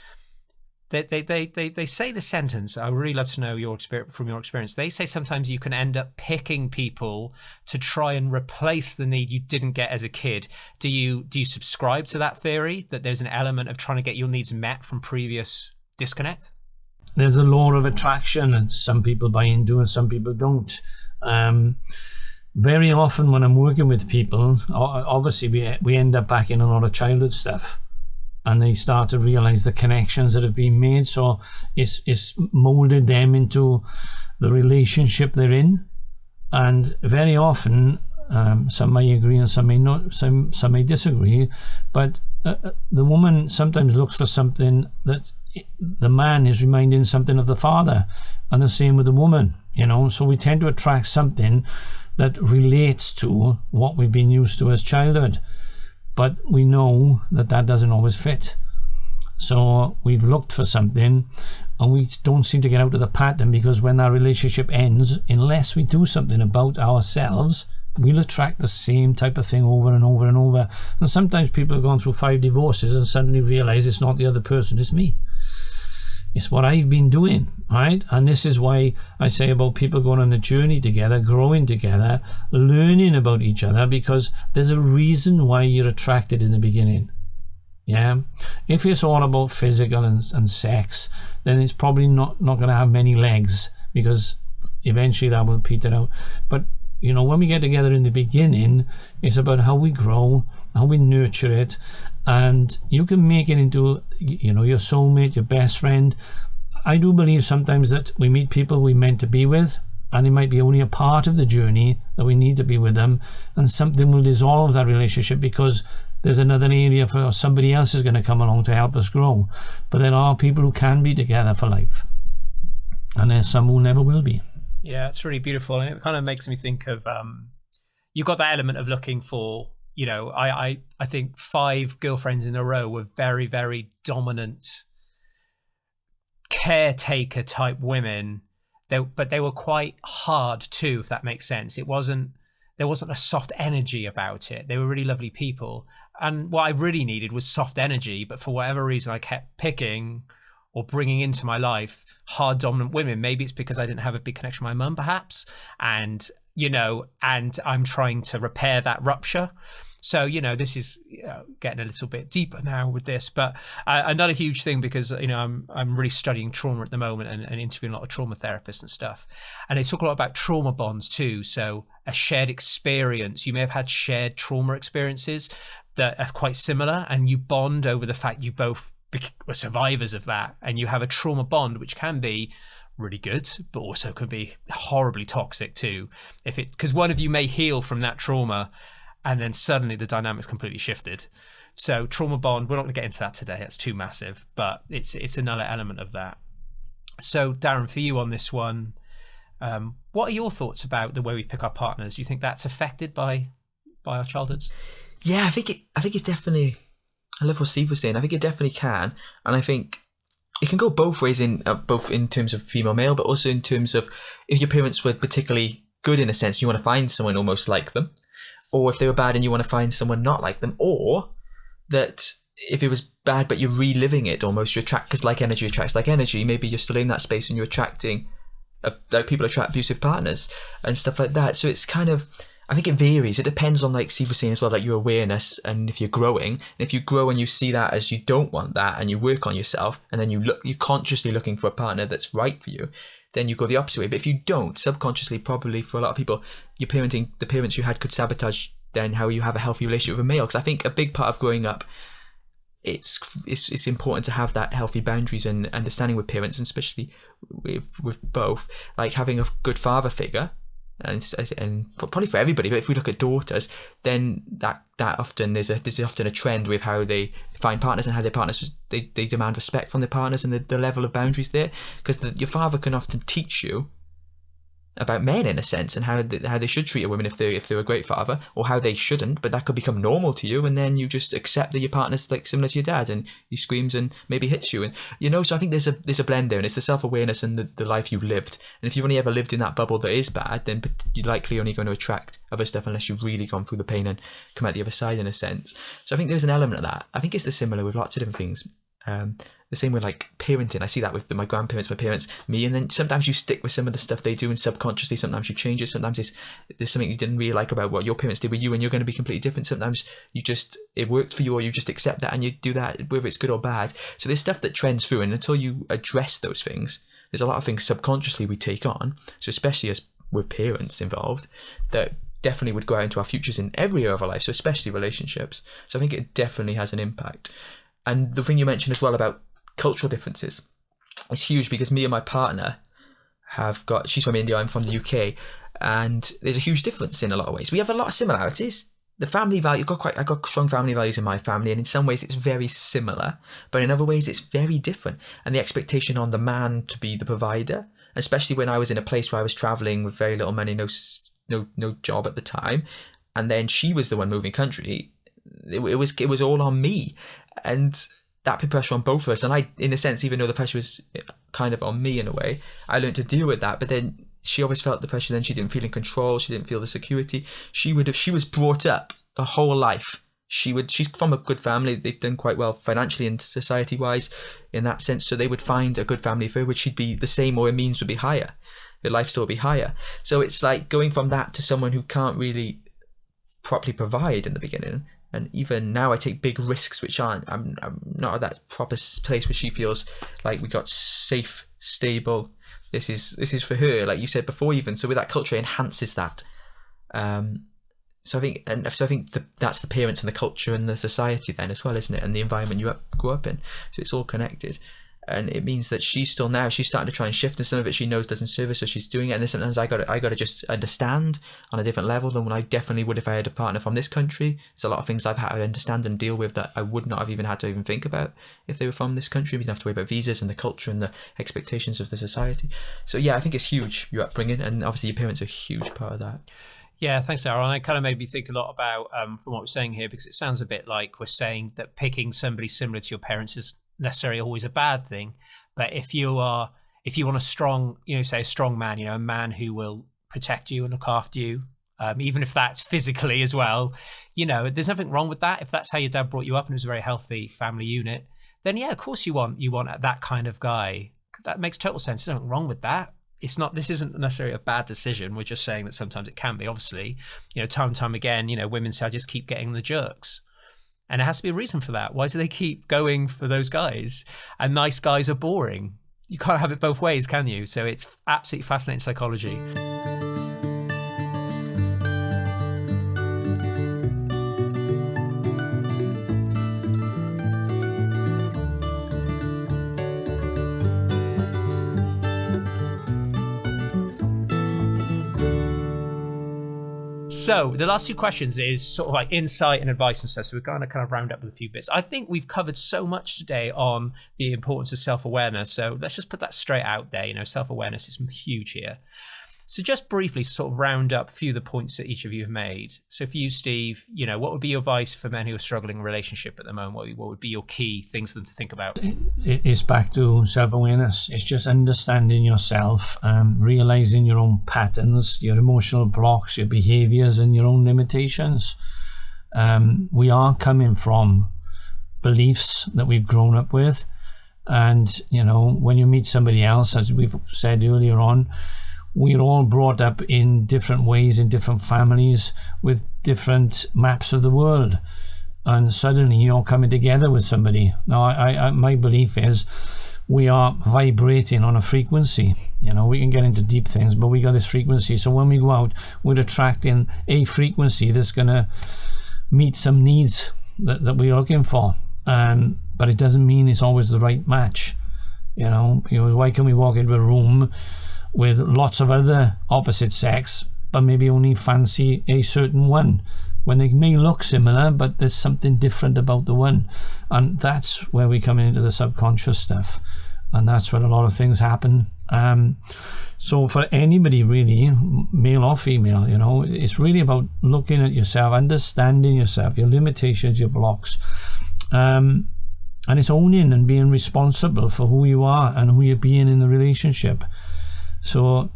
they say the sentence, I would really love to know from your experience. They say sometimes you can end up picking people to try and replace the need you didn't get as a kid. Do you subscribe to that theory, that there's an element of trying to get your needs met from previous disconnect? There's a law of attraction, and some people buy into and some people don't. Very often when I'm working with people, obviously we end up back in a lot of childhood stuff. And they start to realize the connections that have been made. So it's molded them into the relationship they're in. And very often, some may agree and some may not, some may disagree. But the woman sometimes looks for something that the man is reminding something of the father. And the same with the woman, So we tend to attract something that relates to what we've been used to as childhood. But we know that doesn't always fit. So we've looked for something and we don't seem to get out of the pattern, because when our relationship ends, unless we do something about ourselves, we'll attract the same type of thing over and over and over. And sometimes people have gone through 5 divorces and suddenly realize it's not the other person, it's me. It's what I've been doing, right? And this is why I say about people going on a journey together, growing together, learning about each other, because there's a reason why you're attracted in the beginning. Yeah? If it's all about physical and sex, then it's probably not going to have many legs, because eventually that will peter out. But you know, when we get together in the beginning, it's about how we grow, how we nurture it, and you can make it into, you know, your soulmate, your best friend. I do believe sometimes that we meet people we meant to be with, and it might be only a part of the journey that we need to be with them, and something will dissolve that relationship because there's another area for somebody else is going to come along to help us grow. But there are people who can be together for life, and there's some who never will be. Yeah, it's really beautiful, and it kind of makes me think of you've got that element of looking for, you know, I think 5 girlfriends in a row were very, very dominant caretaker type women. But they were quite hard too, if that makes sense. There wasn't a soft energy about it. They were really lovely people, and what I really needed was soft energy. But for whatever reason, I kept picking or bringing into my life hard, dominant women. Maybe it's because I didn't have a big connection with my mum, perhaps, and you know, and I'm trying to repair that rupture. So, you know, this is getting a little bit deeper now with this, but another huge thing, because, you know, I'm really studying trauma at the moment and interviewing a lot of trauma therapists and stuff. And they talk a lot about trauma bonds too. So a shared experience, you may have had shared trauma experiences that are quite similar, and you bond over the fact you both were survivors of that, and you have a trauma bond, which can be really good, but also can be horribly toxic too. Because one of you may heal from that trauma, and then suddenly the dynamic's completely shifted. So trauma bond, we're not going to get into that today. That's too massive, but it's another element of that. So Darren, for you on this one, what are your thoughts about the way we pick our partners? Do you think that's affected by our childhoods? Yeah, I think it's definitely. I love what Steve was saying. I think it definitely can, and I think it can go both ways both in terms of female male, but also in terms of if your parents were particularly good in a sense, you want to find someone almost like them. Or if they were bad and you want to find someone not like them, or that if it was bad but you're reliving it almost, you attract, because like energy attracts like energy, maybe you're still in that space and you're attracting, like people attract abusive partners and stuff like that. So it's kind of, I think it varies. It depends on, like Steve was saying as well, like your awareness and if you're growing. And if you grow and you see that as you don't want that and you work on yourself, and then you're consciously looking for a partner that's right for you, then you go the opposite way. But if you don't, subconsciously, probably for a lot of people, the parents you had could sabotage then how you have a healthy relationship with a male. Because I think a big part of growing up, it's important to have that healthy boundaries and understanding with parents, and especially with both, like having a good father figure. And probably for everybody, but if we look at daughters, then that often there's often a trend with how they find partners and how their partners they demand respect from their partners and the level of boundaries there, because your father can often teach you about men in a sense and how they should treat a woman if they're a great father, or how they shouldn't, but that could become normal to you, and then you just accept that your partner's like similar to your dad and he screams and maybe hits you, and you know. So I think there's a blend there, and it's the self-awareness and the life you've lived. And if you've only ever lived in that bubble that is bad, then you're likely only going to attract other stuff unless you've really gone through the pain and come out the other side in a sense. So I think there's an element of that. I think it's similar with lots of different things. The same with like parenting. I see that with my grandparents, my parents, me, and then sometimes you stick with some of the stuff they do, and subconsciously sometimes you change it. Sometimes there's something you didn't really like about what your parents did with you, and you're going to be completely different. Sometimes it worked for you, or you just accept that and you do that, whether it's good or bad. So there's stuff that trends through, and until you address those things, there's a lot of things subconsciously we take on. So especially as with parents involved, that definitely would go out into our futures in every area of our life, so especially relationships. So I think it definitely has an impact. And the thing you mentioned as well about cultural differences is huge, because me and my partner she's from India, I'm from the UK, and there's a huge difference in a lot of ways. We have a lot of similarities. The family value, I got strong family values in my family, and in some ways it's very similar, but in other ways it's very different. And the expectation on the man to be the provider, especially when I was in a place where I was traveling with very little money, no job at the time, and then she was the one moving country, it was all on me, and that put pressure on both of us. And I, in a sense, even though the pressure was kind of on me in a way, I learned to deal with that. But then she always felt the pressure. Then she didn't feel in control. She didn't feel the security. She was brought up her whole life. She's from a good family. They've done quite well financially and society wise in that sense. So they would find a good family for her, which she'd be the same, or her means would be higher. Her lifestyle would be higher. So it's like going from that to someone who can't really properly provide in the beginning. And even now I take big risks, which I'm not at that proper place where she feels like we got safe, stable. This is for her, like you said before even. So with that culture, it enhances that. So I think that's the parents and the culture and the society then as well, isn't it? And the environment you grew up in. So it's all connected. And it means that she's starting to try and shift, and some of it she knows doesn't serve her, so she's doing it. And then sometimes I got to just understand on a different level than what I definitely would if I had a partner from this country. There's a lot of things I've had to understand and deal with that I would not have even had to even think about if they were from this country. We didn't have to worry about visas and the culture and the expectations of the society. So yeah, I think it's huge, your upbringing, and obviously your parents are a huge part of that. Yeah, thanks, Darryl. And it kind of made me think a lot about, from what we're saying here, because it sounds a bit like we're saying that picking somebody similar to your parents is necessarily always a bad thing. But if you want a strong, say a strong man, a man who will protect you and look after you, even if that's physically as well, there's nothing wrong with that. If that's how your dad brought you up and it was a very healthy family unit, then yeah, of course you want that kind of guy. That makes total sense. There's nothing wrong with that. This isn't necessarily a bad decision. We're just saying that sometimes it can be. Obviously, time and time again, women say, I just keep getting the jerks. And there has to be a reason for that. Why do they keep going for those guys? And nice guys are boring. You can't have it both ways, can you? So it's absolutely fascinating psychology. So the last two questions is sort of like insight and advice and stuff. So we're going to kind of round up with a few bits. I think we've covered so much today on the importance of self-awareness. So let's just put that straight out there. Self-awareness is huge here. So just briefly sort of round up a few of the points that each of you have made. So for you, Steve, what would be your advice for men who are struggling in a relationship at the moment? What would be your key things for them to think about? It's back to self-awareness. It's just understanding yourself, realizing your own patterns, your emotional blocks, your behaviors, and your own limitations. We are coming from beliefs that we've grown up with. And, when you meet somebody else, as we've said earlier on, we're all brought up in different ways, in different families, with different maps of the world. And suddenly you're coming together with somebody. Now, I my belief is we are vibrating on a frequency. We can get into deep things, but we got this frequency. So when we go out, we're attracting a frequency that's going to meet some needs that we're looking for. But it doesn't mean it's always the right match. Why can we walk into a room with lots of other opposite sex, but maybe only fancy a certain one, when they may look similar, but there's something different about the one? And that's where we come into the subconscious stuff, and that's where a lot of things happen. So for anybody really, male or female, it's really about looking at yourself, understanding yourself, your limitations, your blocks, and it's owning and being responsible for who you are and who you're being in the relationship. So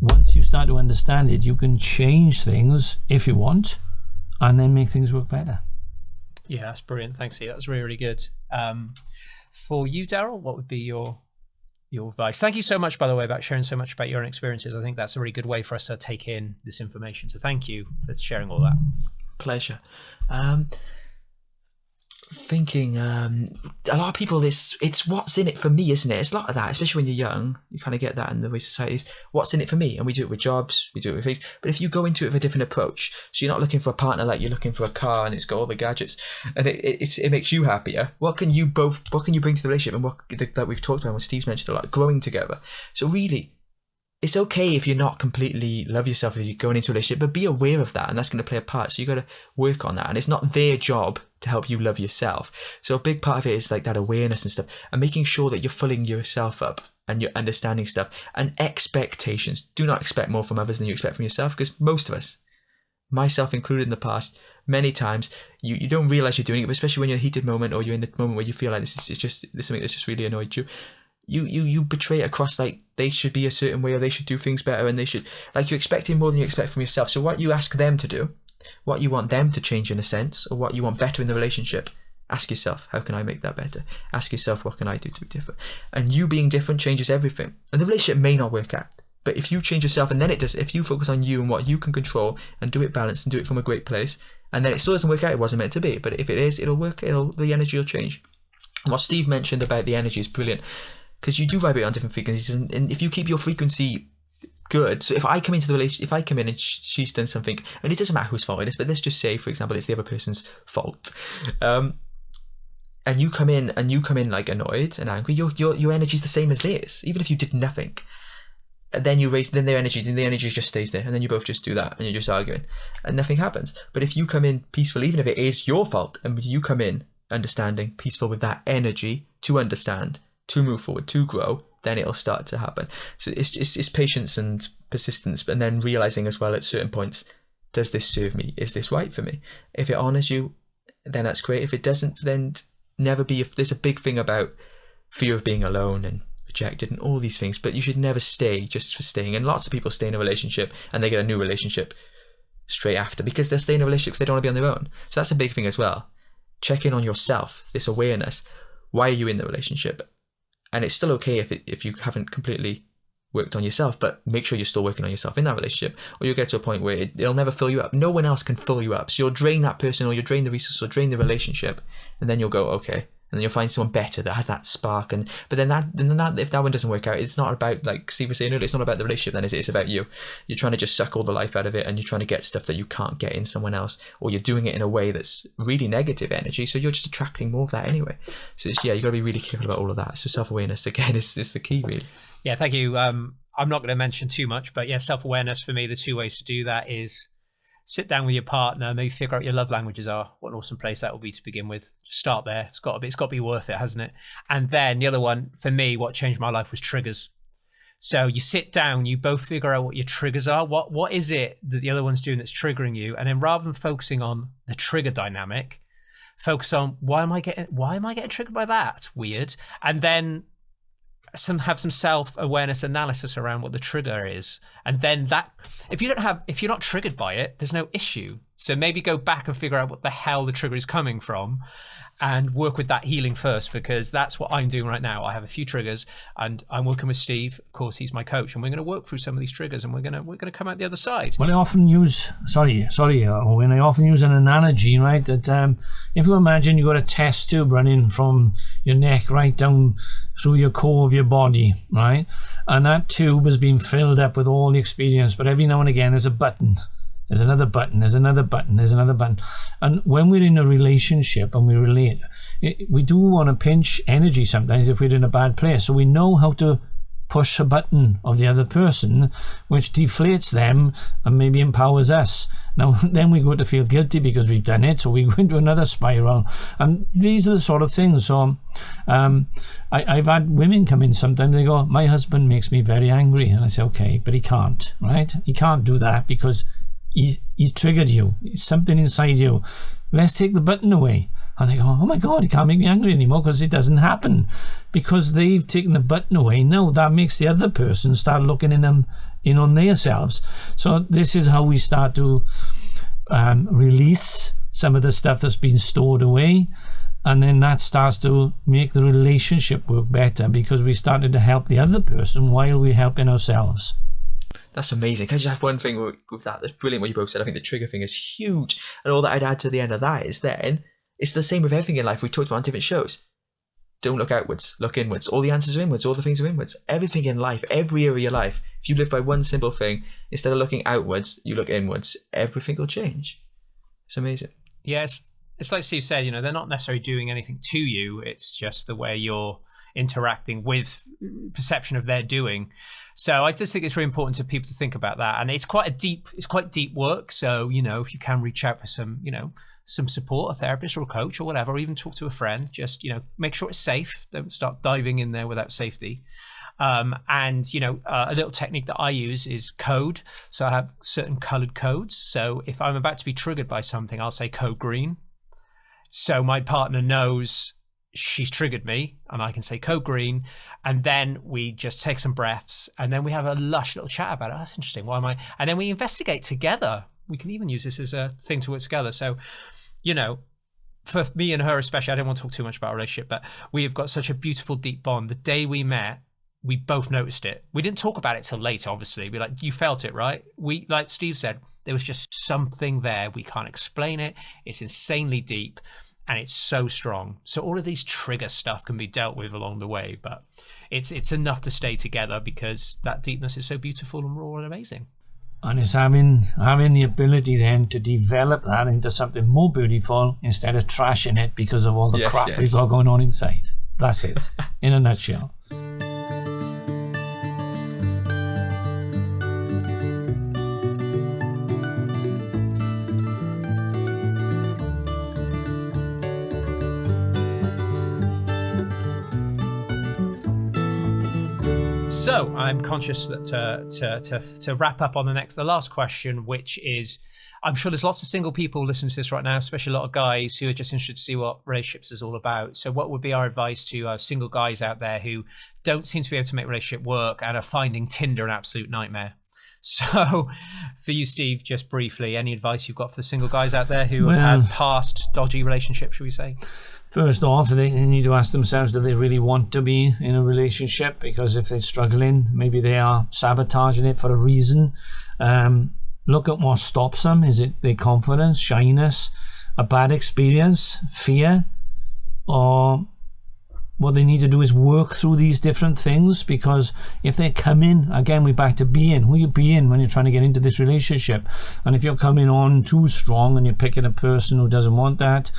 once you start to understand it, you can change things if you want, and then make things work better. Yeah, that's brilliant. Thanks, Steve. That's really, really good. For you, Darryl, what would be your advice? Thank you so much, by the way, about sharing so much about your own experiences. I think that's a really good way for us to take in this information. So thank you for sharing all that. Pleasure. Thinking a lot of people, it's what's in it for me, isn't it? It's a lot of that, especially when you're young. You kind of get that in the way society is, what's in it for me? And we do it with jobs, we do it with things. But if you go into it with a different approach, so you're not looking for a partner like you're looking for a car and it's got all the gadgets, and it makes you happier. What can you bring to the relationship? And what that we've talked about, what Steve's mentioned a lot, growing together. So really, it's okay if you're not completely love yourself if you're going into a relationship, but be aware of that, and that's going to play a part. So you got to work on that, and it's not their job to help you love yourself. So a big part of it is like that awareness and stuff, and making sure that you're filling yourself up and you're understanding stuff. And expectations. Do not expect more from others than you expect from yourself, because most of us, myself included in the past, many times you don't realize you're doing it, but especially when you're in a heated moment or you're in the moment where you feel like this is something that's just really annoyed you. You betray it across, like they should be a certain way or they should do things better, and they should, like, you're expecting more than you expect from yourself. So what you ask them to do, what you want them to change in a sense, or what you want better in the relationship, ask yourself, how can I make that better? Ask yourself, what can I do to be different? And you being different changes everything. And the relationship may not work out, but if you change yourself, and then it does, if you focus on you and what you can control and do it balanced and do it from a great place, and then it still doesn't work out, it wasn't meant to be, but if it is, it'll work, the energy will change. And what Steve mentioned about the energy is brilliant, because you do vibrate on different frequencies, and if you keep your frequency good. So if I come into the relationship, if I come in and she's done something, and it doesn't matter whose fault it is, but let's just say, for example, it's the other person's fault, and you come in like annoyed and angry, your energy's the same as theirs, even if you did nothing. And then you raise, then their energy just stays there, and then you both just do that, and you're just arguing, and nothing happens. But if you come in peaceful, even if it is your fault, and you come in understanding, peaceful with that energy to understand, to move forward, to grow, then it'll start to happen. So it's patience and persistence, and then realizing as well at certain points, does this serve me? Is this right for me? If it honors you, then that's great. If it doesn't, then never be. There's a big thing about fear of being alone and rejected and all these things, but you should never stay just for staying. And lots of people stay in a relationship and they get a new relationship straight after because they're staying in a relationship because they don't want to be on their own. So that's a big thing as well. Check in on yourself, this awareness. Why are you in the relationship? And it's still okay if you haven't completely worked on yourself, but make sure you're still working on yourself in that relationship, or you'll get to a point where it'll never fill you up. No one else can fill you up. So you'll drain that person, or you'll drain the resource, or drain the relationship, and then you'll go, okay. And then you'll find someone better that has that spark. But then if that one doesn't work out, it's not about, like Steve was saying earlier, it's not about the relationship then, is it? It's about you. You're trying to just suck all the life out of it, and you're trying to get stuff that you can't get in someone else, or you're doing it in a way that's really negative energy, so you're just attracting more of that anyway. So you got to be really careful about all of that. So self-awareness, again, is the key, really. Yeah, thank you. I'm not going to mention too much, but yeah, self-awareness for me, the two ways to do that is sit down with your partner, maybe figure out what your love languages are. What an awesome place that will be to begin with. Just start there. It's got to be worth it, hasn't it? And then the other one, for me, what changed my life was triggers. So you sit down, you both figure out what your triggers are. What is it that the other one's doing that's triggering you? And then rather than focusing on the trigger dynamic, focus on why am I getting triggered by that? Weird. And then have some self-awareness analysis around what the trigger is, and then that if you're not triggered by it, there's no issue. So maybe go back and figure out what the hell the trigger is coming from, and work with that healing first, because that's what I'm doing right now. I have a few triggers, and I'm working with Steve. Of course, he's my coach, and we're going to work through some of these triggers, and we're going to come out the other side. Well, I often use Owen, I often use an analogy, right? That if you imagine you got a test tube running from your neck right down through your core of your body, right? And that tube has been filled up with all the experience, but every now and again there's a button. There's another button, there's another button, there's another button. And when we're in a relationship and we relate, we do want to pinch energy sometimes if we're in a bad place. So we know how to push a button of the other person, which deflates them and maybe empowers us. Now, then we go to feel guilty because we've done it, so we go into another spiral. And these are the sort of things. So I've had women come in sometimes, they go, my husband makes me very angry. And I say, okay, but he can't, right? He can't do that because he's triggered you. It's something inside you. Let's take the button away. And they go, oh my God, he can't make me angry anymore because it doesn't happen. Because they've taken the button away. No, that makes the other person start looking in on themselves. So this is how we start to release some of the stuff that's been stored away. And then that starts to make the relationship work better because we started to help the other person while we're helping ourselves. That's amazing. Can I just have one thing with that? That's brilliant what you both said. I think the trigger thing is huge. And all that I'd add to the end of that is then, it's the same with everything in life. We talked about on different shows. Don't look outwards, look inwards. All the answers are inwards, all the things are inwards. Everything in life, every area of your life, if you live by one simple thing, instead of looking outwards, you look inwards, everything will change. It's amazing. Yes. It's like Steve said, they're not necessarily doing anything to you. It's just the way you're interacting with perception of their doing. So I just think it's really important to people to think about that. And it's quite deep work. So, if you can reach out for some support, a therapist or a coach or whatever, or even talk to a friend, just, make sure it's safe. Don't start diving in there without safety. A little technique that I use is code. So I have certain colored codes. So if I'm about to be triggered by something, I'll say code green. So my partner knows she's triggered me, and I can say code green, and then we just take some breaths, and then we have a lush little chat about it. That's interesting. Why am I? And then we investigate together. We can even use this as a thing to work together. So, for me and her especially, I don't want to talk too much about our relationship, but we have got such a beautiful, deep bond. The day we met, we both noticed it. We didn't talk about it till later, obviously. We're like, you felt it, right? We, like Steve said, there was just something there. We can't explain it. It's insanely deep. and it's so strong. So all of these trigger stuff can be dealt with along the way, but it's enough to stay together because that deepness is so beautiful and raw and amazing. And it's having the ability then to develop that into something more beautiful instead of trashing it because of all the crap we've got going on inside. That's it, in a nutshell. So I'm conscious that to wrap up on the last question, which is, I'm sure there's lots of single people listening to this right now, especially a lot of guys who are just interested to see what relationships is all about. So what would be our advice to single guys out there who don't seem to be able to make a relationship work and are finding Tinder an absolute nightmare? So for you, Steve, just briefly, any advice you've got for the single guys out there who have had past dodgy relationships, should we say? First off, they need to ask themselves, do they really want to be in a relationship? Because if they're struggling, maybe they are sabotaging it for a reason. Look at what stops them. Is it their confidence, shyness, a bad experience, fear? Or what they need to do is work through these different things, because if they're coming, again, we're back to being. Who you being when you're trying to get into this relationship? And if you're coming on too strong and you're picking a person who doesn't want that,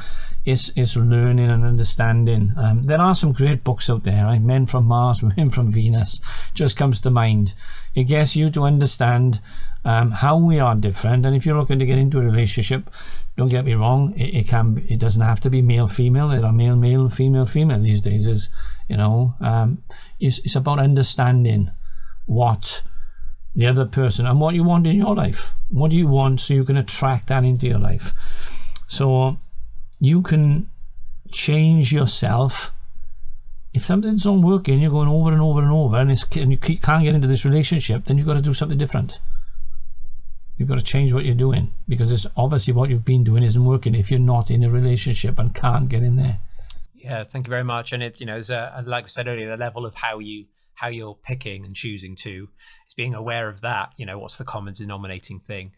it's learning and understanding. There are some great books out there, right? Men from Mars, Women from Venus just comes to mind. It gets you to understand how we are different. And if you're looking to get into a relationship, don't get me wrong, it doesn't have to be male female. There are male, female these days. It's about understanding what the other person and what you want in your life. What do you want so you can attract that into your life? So you can change yourself. If something's not working, you're going over and over and over, and you can't get into this relationship, then you've got to do something different. You've got to change what you're doing, because it's obviously what you've been doing isn't working if you're not in a relationship and can't get in there. Yeah, thank you very much. And it, there's like I said earlier, the level of how you're picking and choosing to is being aware of that. What's the common denominating thing?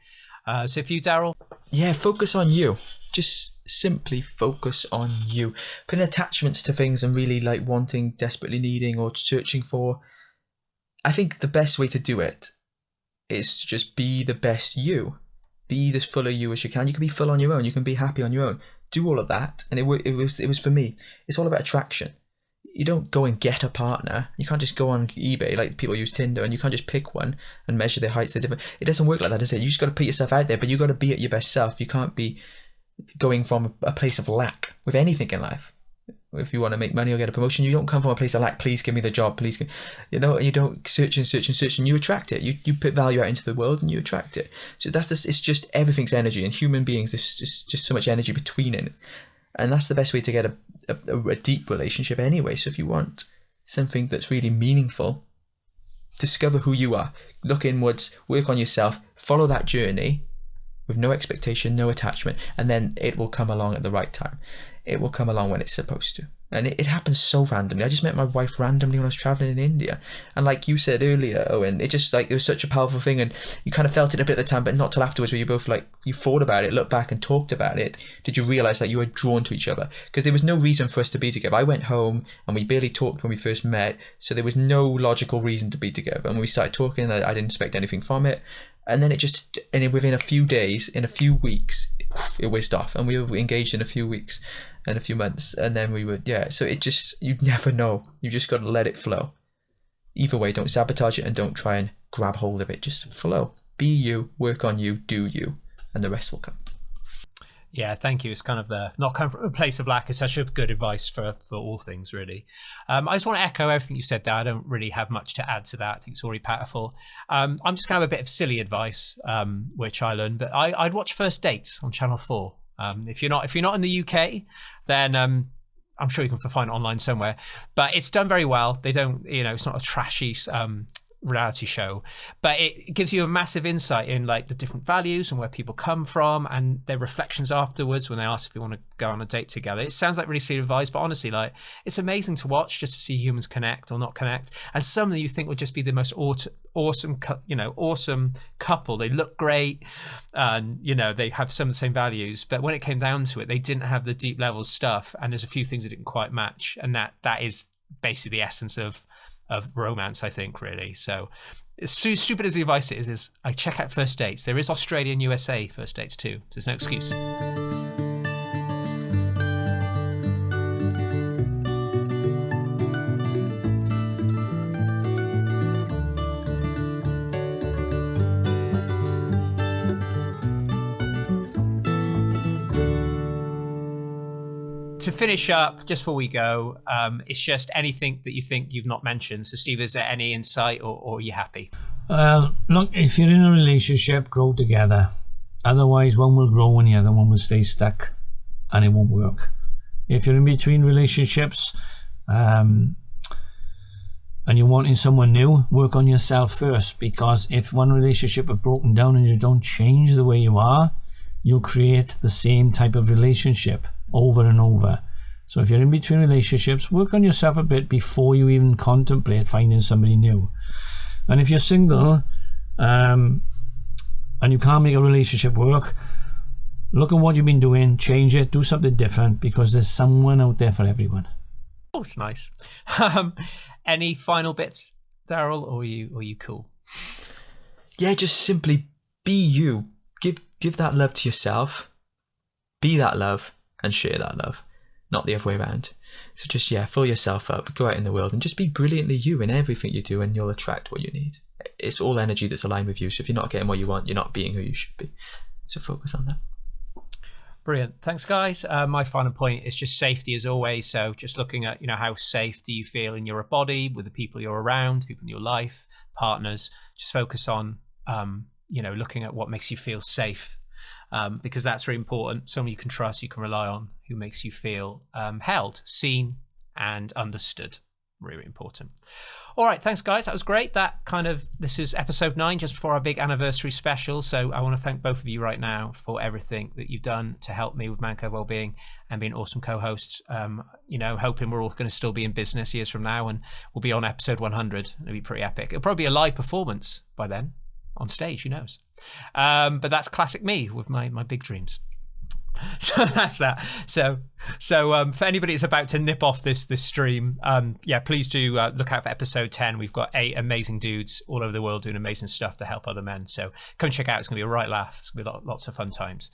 So for you, Darryl? Yeah, focus on you. Just simply focus on you. Putting attachments to things and really like wanting, desperately needing or searching for. I think the best way to do it is to just be the best you. Be as full of you as you can. You can be full on your own. You can be happy on your own. Do all of that. And it was for me. It's all about attraction. You don't go and get a partner. You can't just go on eBay like people use Tinder, and you can't just pick one and measure their heights. They're different. It doesn't work like that, does it? You just got to put yourself out there, but you got to be at your best self. You can't be going from a place of lack with anything in life. If you want to make money or get a promotion, you don't come from a place of lack. Please give me the job. Please, you don't search and you attract it. You put value out into the world and you attract it. So it's just everything's energy, and human beings, there's just so much energy between it. And that's the best way to get a deep relationship anyway. So if you want something that's really meaningful, discover who you are. Look inwards, work on yourself, follow that journey with no expectation, no attachment, and then it will come along at the right time. It will come along when it's supposed to. And it happens so randomly. I just met my wife randomly when I was traveling in India. And like you said earlier, Owen, it just like, it was such a powerful thing, and you kind of felt it a bit at the time, but not till afterwards, where you both like, you thought about it, looked back and talked about it. Did you realize that you were drawn to each other? Because there was no reason for us to be together. I went home and we barely talked when we first met. So there was no logical reason to be together. And when we started talking, I didn't expect anything from it. And then within a few days, in a few weeks, it whizzed off, and we were engaged in a few weeks and a few months, and then so you never know. You just got to let it flow. Either way, don't sabotage it and don't try and grab hold of it. Just flow. Be you, work on you, do you, and the rest will come. Yeah, thank you. It's kind of not coming from a place of lack. It's such a good advice for all things, really. I just want to echo everything you said there. I don't really have much to add to that. I think it's already powerful. I'm just going to have a bit of silly advice, which I learned. But I'd watch First Dates on Channel 4. If you're not in the UK, then I'm sure you can find it online somewhere. But it's done very well. They don't, it's not a trashy reality show, but it gives you a massive insight in like the different values and where people come from and their reflections afterwards when they ask if you want to go on a date together. It sounds like really sweet advice, but honestly, like, it's amazing to watch just to see humans connect or not connect. And some that you think would just be the most awesome couple. They look great and, you know, they have some of the same values, but when it came down to it, they didn't have the deep level stuff, and there's a few things that didn't quite match, and that is basically the essence of romance, I think, really. So as stupid as the advice is I check out first dates. There is Australia and USA first dates too. There's no excuse. To finish up, just before we go, it's just anything that you think you've not mentioned. So, Steve, is there any insight, or are you happy? Look, if you're in a relationship, grow together. Otherwise, one will grow and the other one will stay stuck, and it won't work. If you're in between relationships, and you're wanting someone new, work on yourself first, because if one relationship is broken down and you don't change the way you are, you'll create the same type of relationship over and over. So if you're in between relationships, work on yourself a bit before you even contemplate finding somebody new. And if you're single and you can't make a relationship work, look at what you've been doing, change it, do something different, because there's someone out there for everyone. Oh, it's nice. Any final bits, Darryl, or are you cool? Yeah, just simply be you. Give that love to yourself. Be that love and share that love, not the other way around. So just, fill yourself up, go out in the world and just be brilliantly you in everything you do, and you'll attract what you need. It's all energy that's aligned with you. So if you're not getting what you want, you're not being who you should be. So focus on that. Brilliant. Thanks, guys. My final point is just safety as always. So just looking at, how safe do you feel in your body, with the people you're around, people in your life, partners. Just focus on, looking at what makes you feel safe. Because that's really important. Someone you can trust, you can rely on, who makes you feel held, seen, and understood. Really important. All right, thanks, guys. That was great. This is episode 9, just before our big anniversary special. So I want to thank both of you right now for everything that you've done to help me with Cove Wellbeing and being awesome co-hosts. Hoping we're all going to still be in business years from now, and we'll be on episode 100. It'll be pretty epic. It'll probably be a live performance by then. On stage, who knows? But that's classic me with my big dreams. So that's that. So for anybody that's about to nip off this stream, please do look out for episode 10. We've got 8 amazing dudes all over the world doing amazing stuff to help other men. So come check out. It's going to be a right laugh. It's going to be lots of fun times.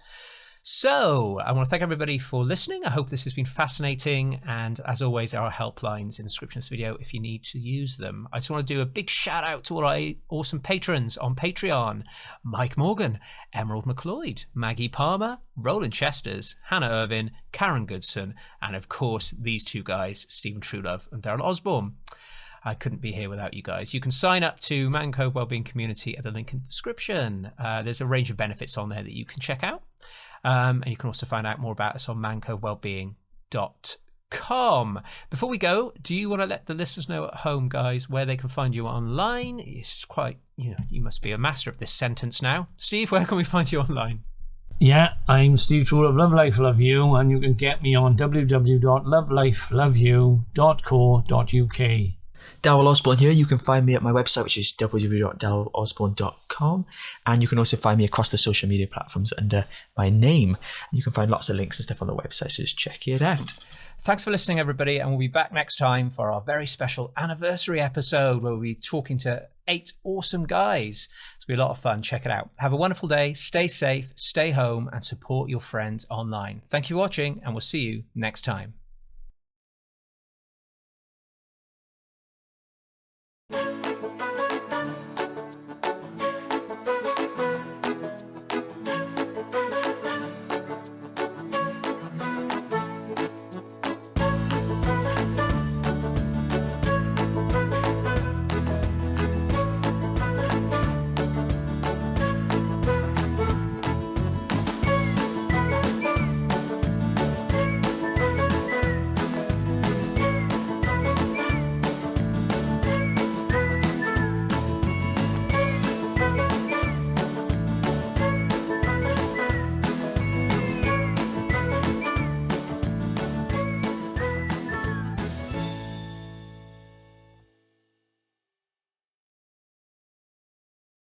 So I want to thank everybody for listening. I hope this has been fascinating. And as always, there are helplines in the description of this video if you need to use them. I just want to do a big shout out to all our awesome patrons on Patreon: Mike Morgan, Emerald McLeod, Maggie Palmer, Roland Chesters, Hannah Irvin, Karen Goodson, and of course, these two guys, Stephen Truelove and Darryl Osborne. I couldn't be here without you guys. You can sign up to Cove Wellbeing Community at the link in the description. There's a range of benefits on there that you can check out. And you can also find out more about us on mancovewellbeing.com. Before we go, do you want to let the listeners know at home, guys, where they can find you online? It's quite, you must be a master of this sentence now. Steve, where can we find you online? Yeah, I'm Steve Truelove, Love Life Love You, and you can get me on www.lovelifeloveyou.co.uk. Darryl Osborne here. You can find me at my website, which is www.darrylosborne.com, and you can also find me across the social media platforms under my name. And you can find lots of links and stuff on the website, so just check it out. Thanks for listening, everybody, and we'll be back next time for our very special anniversary episode where we'll be talking to 8 awesome guys. It's going to be a lot of fun. Check it out. Have a wonderful day. Stay safe, stay home, and support your friends online. Thank you for watching, and we'll see you next time.